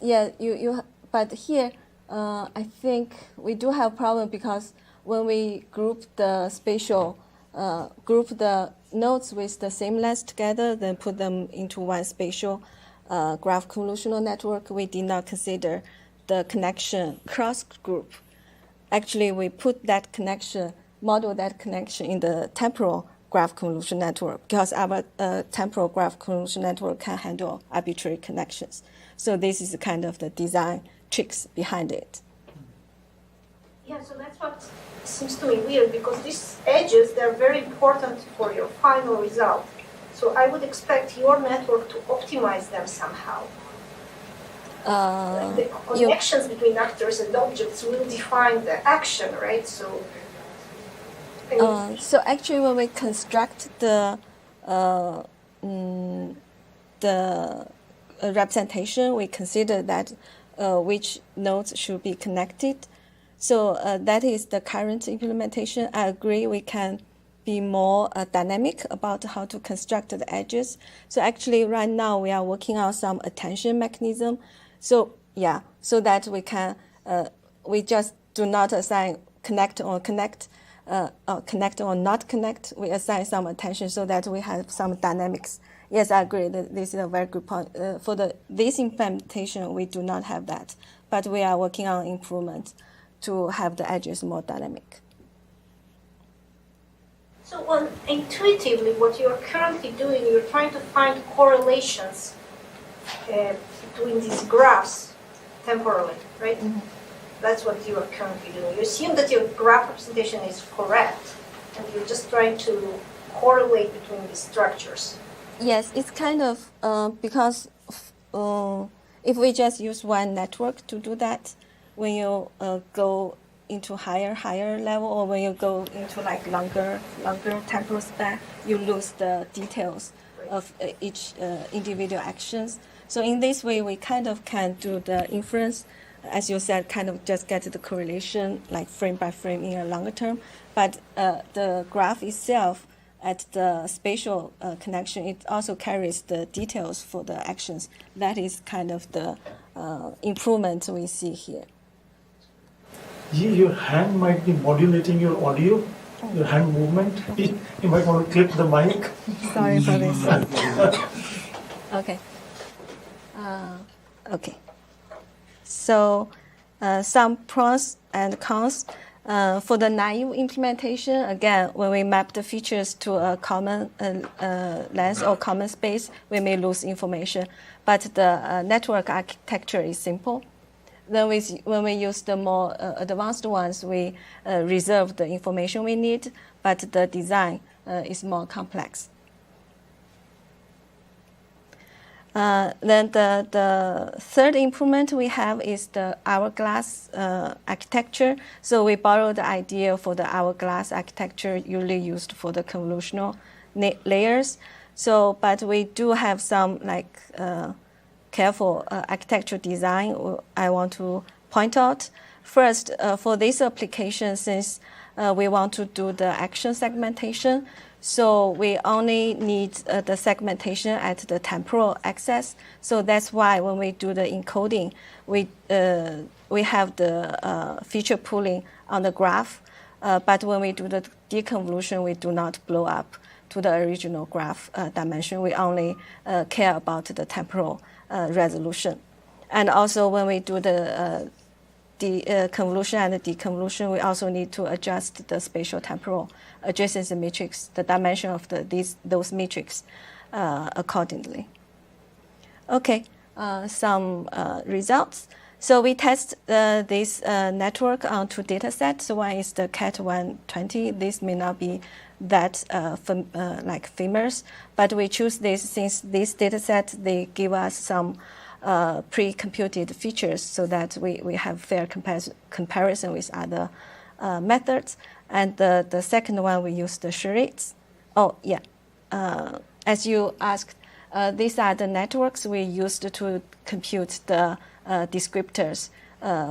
yeah, but here I think we do have problem because when we group the spatial, group the nodes with the same length together, then put them into one spatial graph convolutional network, we did not consider the connection cross group. Actually, we put that connection, model that connection in the temporal graph convolution network because our temporal graph convolution network can handle arbitrary connections. So this is kind of the design tricks behind it. Yeah, so that's what seems to me weird because these edges, they're very important for your final result. So I would expect your network to optimize them somehow. Like the connections between actors and objects will define the action, right? So actually, when we construct the representation, we consider that which nodes should be connected. So that is the current implementation. I agree we can be more dynamic about how to construct the edges. So actually right now we are working on some attention mechanism. So yeah, so that we can, we just do not assign connect or not connect. We assign some attention so that we have some dynamics. Yes, I agree that this is a very good point. For this implementation, we do not have that, but we are working on improvement to have the edges more dynamic. So intuitively, what you're currently doing, you're trying to find correlations between these graphs temporally, right? Mm-hmm. That's what you are currently doing. You assume that your graph representation is correct, and you're just trying to correlate between these structures. Yes, it's kind of because if we just use one network to do that, when you go into higher level, or when you go into like longer temporal span, you lose the details of each individual actions. So in this way, we kind of can do the inference, as you said, kind of just get the correlation like frame by frame in a longer term. But the graph itself at the spatial connection, it also carries the details for the actions. That is kind of the improvement we see here. Your hand might be modulating your audio, your hand movement. You might want to clip the mic. Sorry for this. Okay. Okay. So some pros and cons. For the naive implementation, again, when we map the features to a common length or common space, we may lose information. But the network architecture is simple. Then when we use the more advanced ones, we reserve the information we need, but the design is more complex. Then the third improvement we have is the hourglass architecture. So we borrow the idea for the hourglass architecture usually used for the convolutional layers. So, but we do have some like careful architecture design I want to point out. First, for this application, since we want to do the action segmentation, so we only need the segmentation at the temporal axis. So that's why when we do the encoding, we have the feature pooling on the graph. But when we do the deconvolution, we do not blow up to the original graph dimension. We only care about the temporal resolution. And also when we do the convolution and deconvolution, we also need to adjust the spatial temporal adjacency matrix, the dimension of those matrices accordingly. Okay, some results. So we test this network on 2 data sets. So one is the CAT 120. This may not be that like famous, but we choose this since this data set, they give us some pre-computed features so that we have fair comparison with other methods. And the second one, we use the charades. Oh, yeah. As you asked, these are the networks we used to compute the descriptors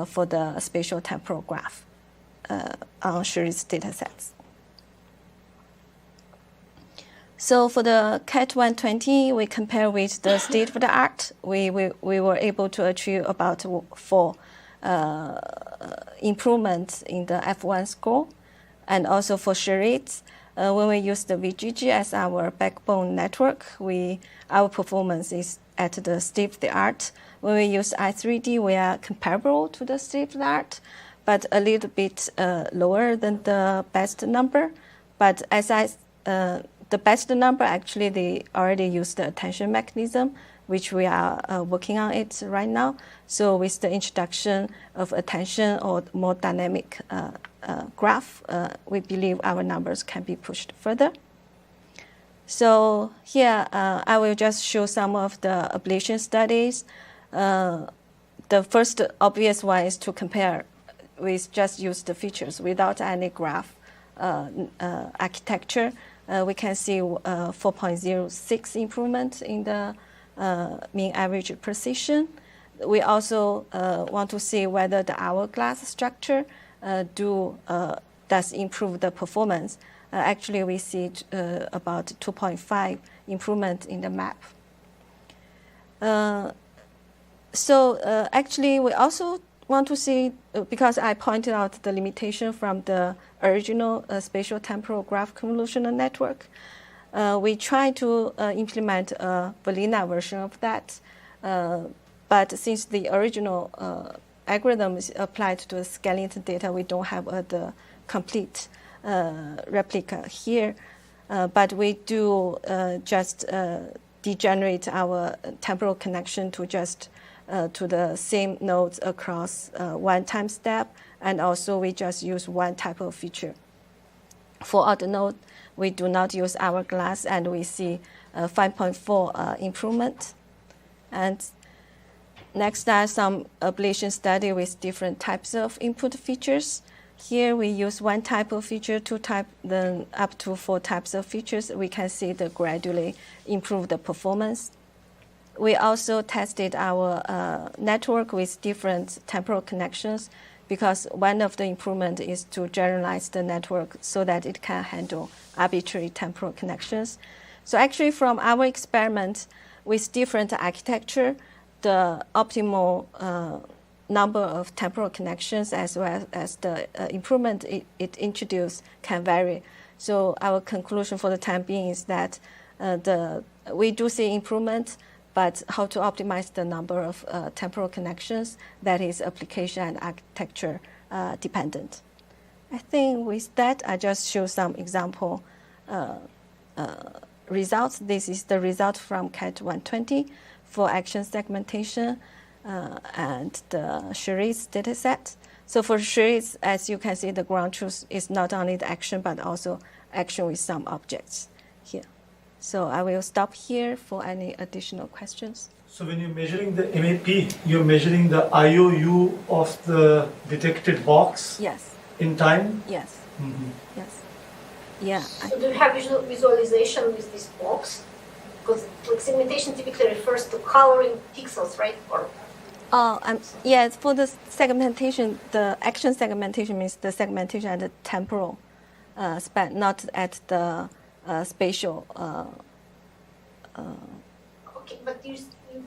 for the spatial temporal graph on charades data sets. So for the CAT 120, we compare with the state of the art. We were able to achieve about 4 improvements in the F1 score. And also for charades, when we use the VGG as our backbone network, our performance is at the state of the art. When we use I3D, we are comparable to the state of the art, but a little bit lower than the best number. But the best number, actually, they already use the attention mechanism, which we are working on it right now. So with the introduction of attention or more dynamic graph, we believe our numbers can be pushed further. So here, I will just show some of the ablation studies. The first obvious one is to compare with just use the features without any graph architecture. We can see 4.06 improvement in the mean average precision. We also want to see whether the hourglass structure does improve the performance. Actually, we see about 2.5 improvement in the map. Actually, we also want to see, because I pointed out the limitation from the original spatial temporal graph convolutional network, we try to implement a vanilla version of that. But since the original algorithm is applied to the skeleton data, we don't have the complete replica here. But we do just degenerate our temporal connection to just to the same nodes across one time step, and also we just use one type of feature. For other nodes, we do not use hourglass, and we see 5.4 improvement. And next are some ablation study with different types of input features. Here we use one type of feature, 2 types, then up to 4 types of features. We can see the gradually improve the performance. We also tested our network with different temporal connections, because one of the improvement is to generalize the network so that it can handle arbitrary temporal connections. So actually from our experiment with different architecture, the optimal number of temporal connections as well as the improvement it introduced can vary. So our conclusion for the time being is that we do see improvement, but how to optimize the number of temporal connections, that is application and architecture dependent. I think with that, I just show some example results. This is the result from CAT 120 for action segmentation and the charades dataset. So for charades, as you can see, the ground truth is not only the action, but also action with some objects here. So I will stop here for any additional questions. So when you're measuring the MAP, you're measuring the IOU of the detected box? Yes. In time? Yes. Mm-hmm. Yes. Yeah. So do you have visualization with this box? Because like segmentation typically refers to coloring pixels, right? Or yes, for the segmentation, the action segmentation means the segmentation at the temporal span, not at the spatial. Okay, but you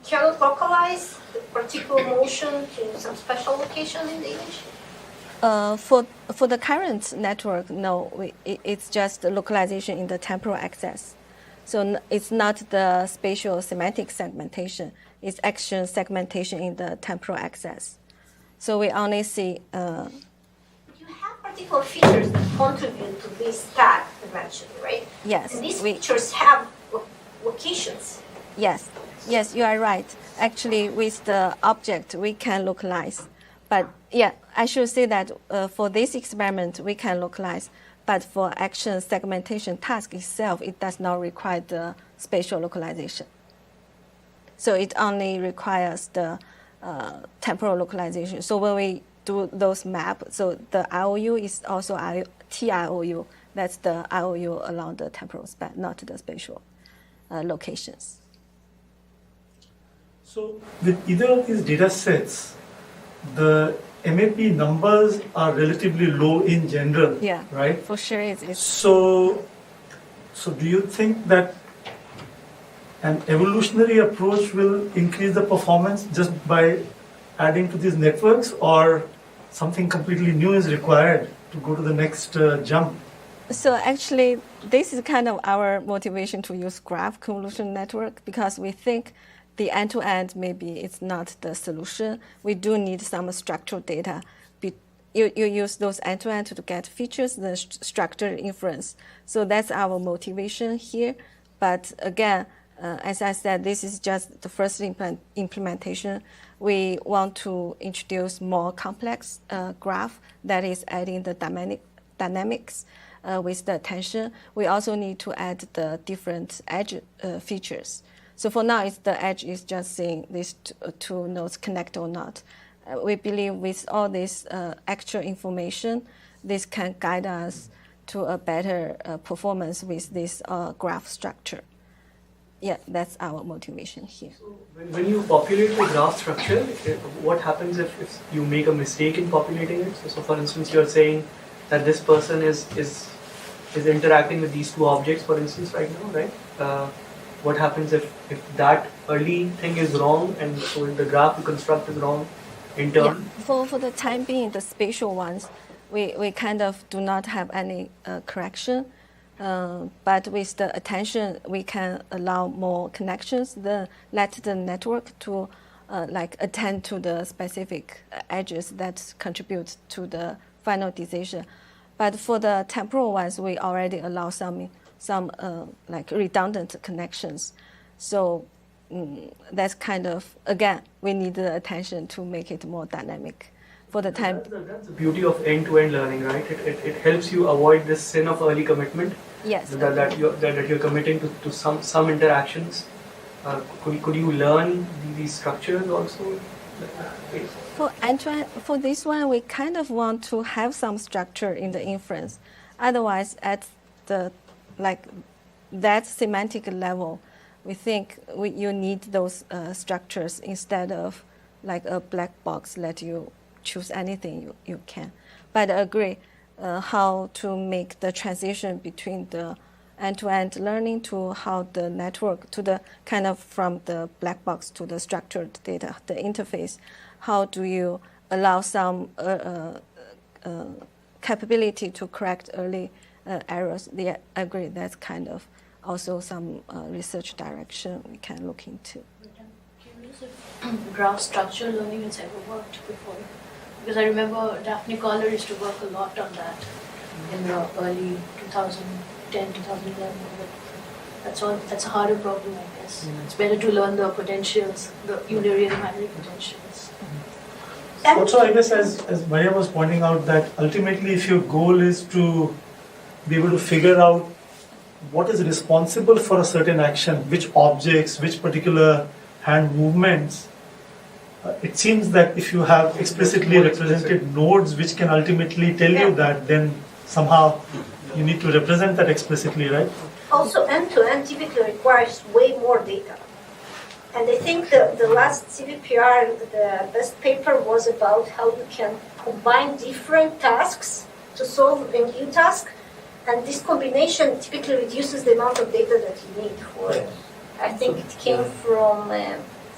cannot localize the particular motion to some special location in the image? For the current network, no, it's just localization in the temporal axis. So it's not the spatial semantic segmentation. It's action segmentation in the temporal axis. So we only see. You have particular features that contribute to this tag eventually, right? Yes. And these features have locations. Yes. Yes, you are right. Actually, with the object, we can localize. But yeah, I should say that for this experiment, we can localize. But for action segmentation task itself, it does not require the spatial localization. So it only requires the temporal localization. So when we do those maps, so the IOU is also TIOU. That's the IOU along the temporal span, not the spatial locations. So with either of these data sets, the MAP numbers are relatively low in general, Yeah, right? for sure it's So do you think that an evolutionary approach will increase the performance just by adding to these networks, or something completely new is required to go to the next jump? So actually, this is kind of our motivation to use graph convolution network, because we think the end-to-end maybe it's not the solution. We do need some structural data. You use those end-to-end to get features, the structured inference. So that's our motivation here. But again, as I said, this is just the first implementation. We want to introduce more complex graph that is adding the dynamics with the attention. We also need to add the different edge features. So for now, the edge is just saying these two nodes connect or not. We believe with all this extra information, this can guide us to a better performance with this graph structure. Yeah, that's our motivation here. So when you populate the graph structure, what happens if you make a mistake in populating it? So for instance, you're saying that this person is interacting with these two objects, for instance, right now, right? What happens if that early thing is wrong, and so the graph you construct is wrong in turn? Yeah. For the time being, the spatial ones, we kind of do not have any correction. But with the attention, we can allow more connections, let the network to attend to the specific edges that contribute to the final decision. But for the temporal ones, we already allow some redundant connections. So that's kind of, again, we need the attention to make it more dynamic. For the time. That's the beauty of end-to-end learning, right? It helps you avoid this sin of early commitment. Yes. That you're committing to some interactions. Could you learn these structures also? For this one, we kind of want to have some structure in the inference. Otherwise, at the that semantic level, we think you need those structures instead of like a black box let you choose anything you can. But I agree how to make the transition between the end-to-end learning to how the network, to the kind of from the black box to the structured data, the interface. How do you allow some capability to correct early errors? I agree, that's kind of also some research direction we can look into. I'm curious if graph structure learning has ever worked before. Because I remember Daphne Collar used to work a lot on that in the early 2010, 2011. But that's a harder problem, I guess. It's better to learn the potentials, the univariate binary potentials. Also, I guess as Maria was pointing out, that ultimately if your goal is to be able to figure out what is responsible for a certain action, which objects, which particular hand movements, it seems that if you have explicitly represented nodes which can ultimately tell you that, then somehow you need to represent that explicitly, right? Also, end-to-end typically requires way more data. And I think the last CVPR, the best paper was about how you can combine different tasks to solve a new task. And this combination typically reduces the amount of data that you need for it. I think it came from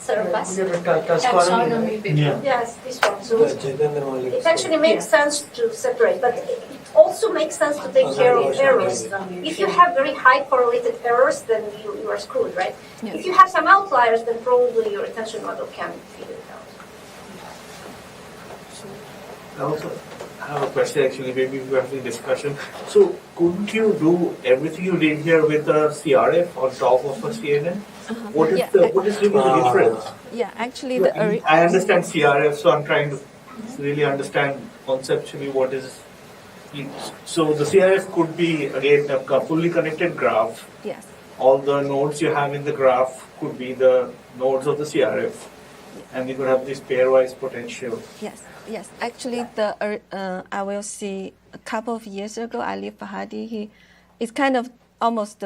Taxonomy paper. Yeah. Yes, this one. So it actually makes sense to separate, but it also makes sense to take care of errors. If you have very high correlated errors, then you are screwed, right? Yeah. If you have some outliers, then probably your attention model can figure it out. I also have a question actually, maybe we're having a discussion. So couldn't you do everything you did here with a CRF on top of a CNN? What is really the difference? Yeah, actually, I understand CRF, so I'm trying to really understand conceptually what is. So the CRF could be again a fully connected graph. yes. All the nodes you have in the graph could be the nodes of the CRF, and you could have this pairwise potential. Yes, yes. Actually, I will see a couple of years ago, Ali Fahadi, it's kind of almost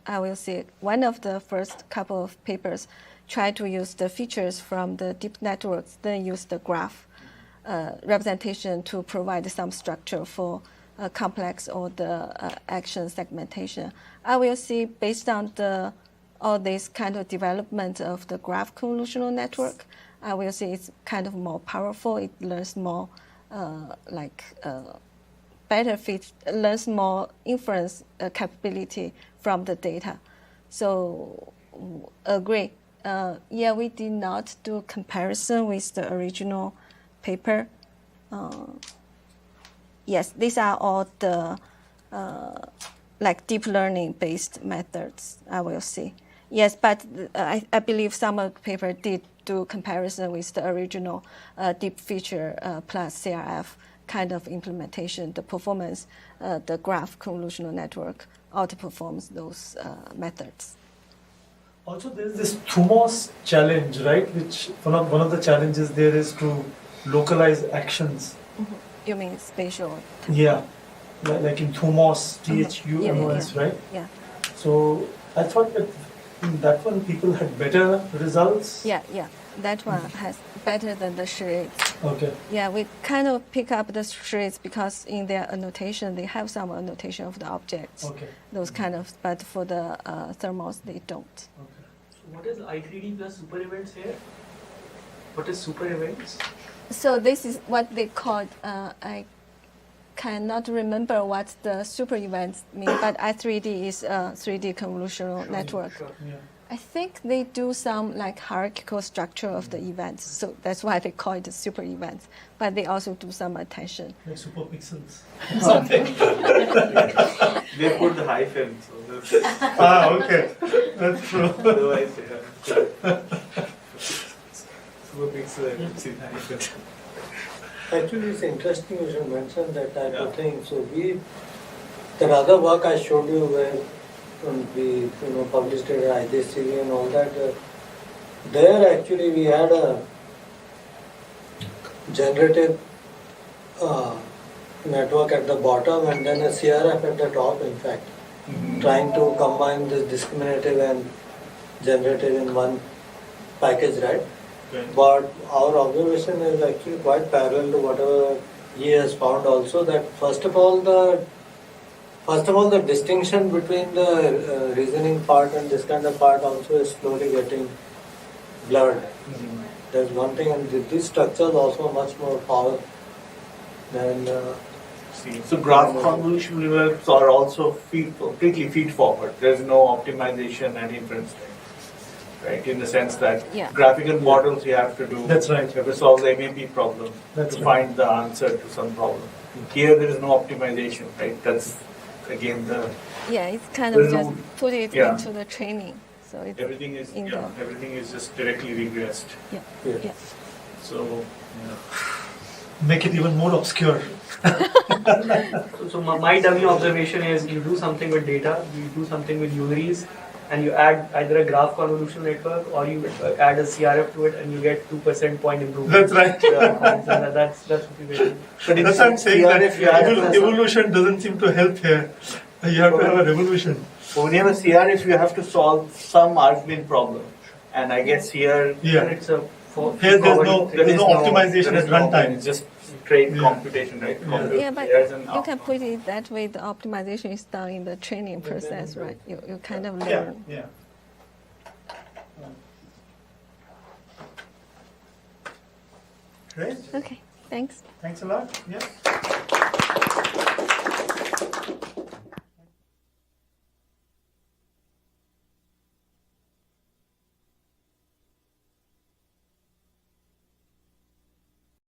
I will say one of the first couple of papers tried to use the features from the deep networks, then use the graph representation to provide some structure for complex or the action segmentation. I will see based on all this kind of development of the graph convolutional network, I will say it's kind of more powerful. It learns more learns more inference capability from the data. So agree. Yeah, we did not do comparison with the original paper. Yes, these are all the deep learning based methods, I will say. Yes, but I believe some of the paper did do comparison with the original deep feature plus CRF kind of implementation. The performance, the graph convolutional network outperforms those methods. Also, there's this Thumos challenge, right? Which one of the challenges there is to localize actions. Mm-hmm. You mean spatial? Yeah, like in Thumos, THUMOS, yeah. right? Yeah. So I thought that in that one people had better results. Yeah. That one has better than the charades. Okay. Yeah, we kind of pick up the charades because in their annotation, they have some annotation of the objects. Okay. Those kind of, but for the thermals, they don't. Okay. So what is I3D plus super events here? What is super events? So this is what they called, I cannot remember what the super events mean, but I3D is a 3D convolutional network. Sure. Yeah. I think they do some hierarchical structure of the events, so that's why they call it super events. But they also do some attention. Like super pixels. They put the hyphen, so that's Okay, that's true. otherwise, yeah. Super pixel, I haven't seen hyphen. Actually, it's interesting you should mention that type of thing. So the other work I showed you where we published it at IJCV and all that, there actually we had a generative network at the bottom and then a CRF at the top, in fact, trying to combine this discriminative and generative in one package, right? Okay. But our observation is actually quite parallel to whatever he has found also, that first of all the distinction between the reasoning part and this kind of part also is slowly getting blurred. There's one thing, and these structures also much more powerful than So graph convolution networks are also completely feed forward. There's no optimization and inference time, right? In the sense that graphical models you have to do. That's right. You have to solve the MAP problem to find the answer to some problem. Here there is no optimization, right? That's again the. Yeah, it's kind of just put it into the training. So it's everything is just directly regressed. Yeah. So Make it even more obscure. So my dummy observation is you do something with data, you do something with unaries, and you add either a graph convolutional network or you add a CRF to it and you get 2% point improvement. That's right. That's what we made. But that's what I'm saying, that evolution doesn't seem to help here. You have to have a revolution. when you have a CRF, you have to solve some argument problem. And I guess here, It's a here there is no optimization at runtime. It's just straight computation, right? Yeah, but you can put it that way. The optimization is done in the training process, right? You kind of learn. Yeah. Great. Okay, thanks. Thanks a lot. Yeah.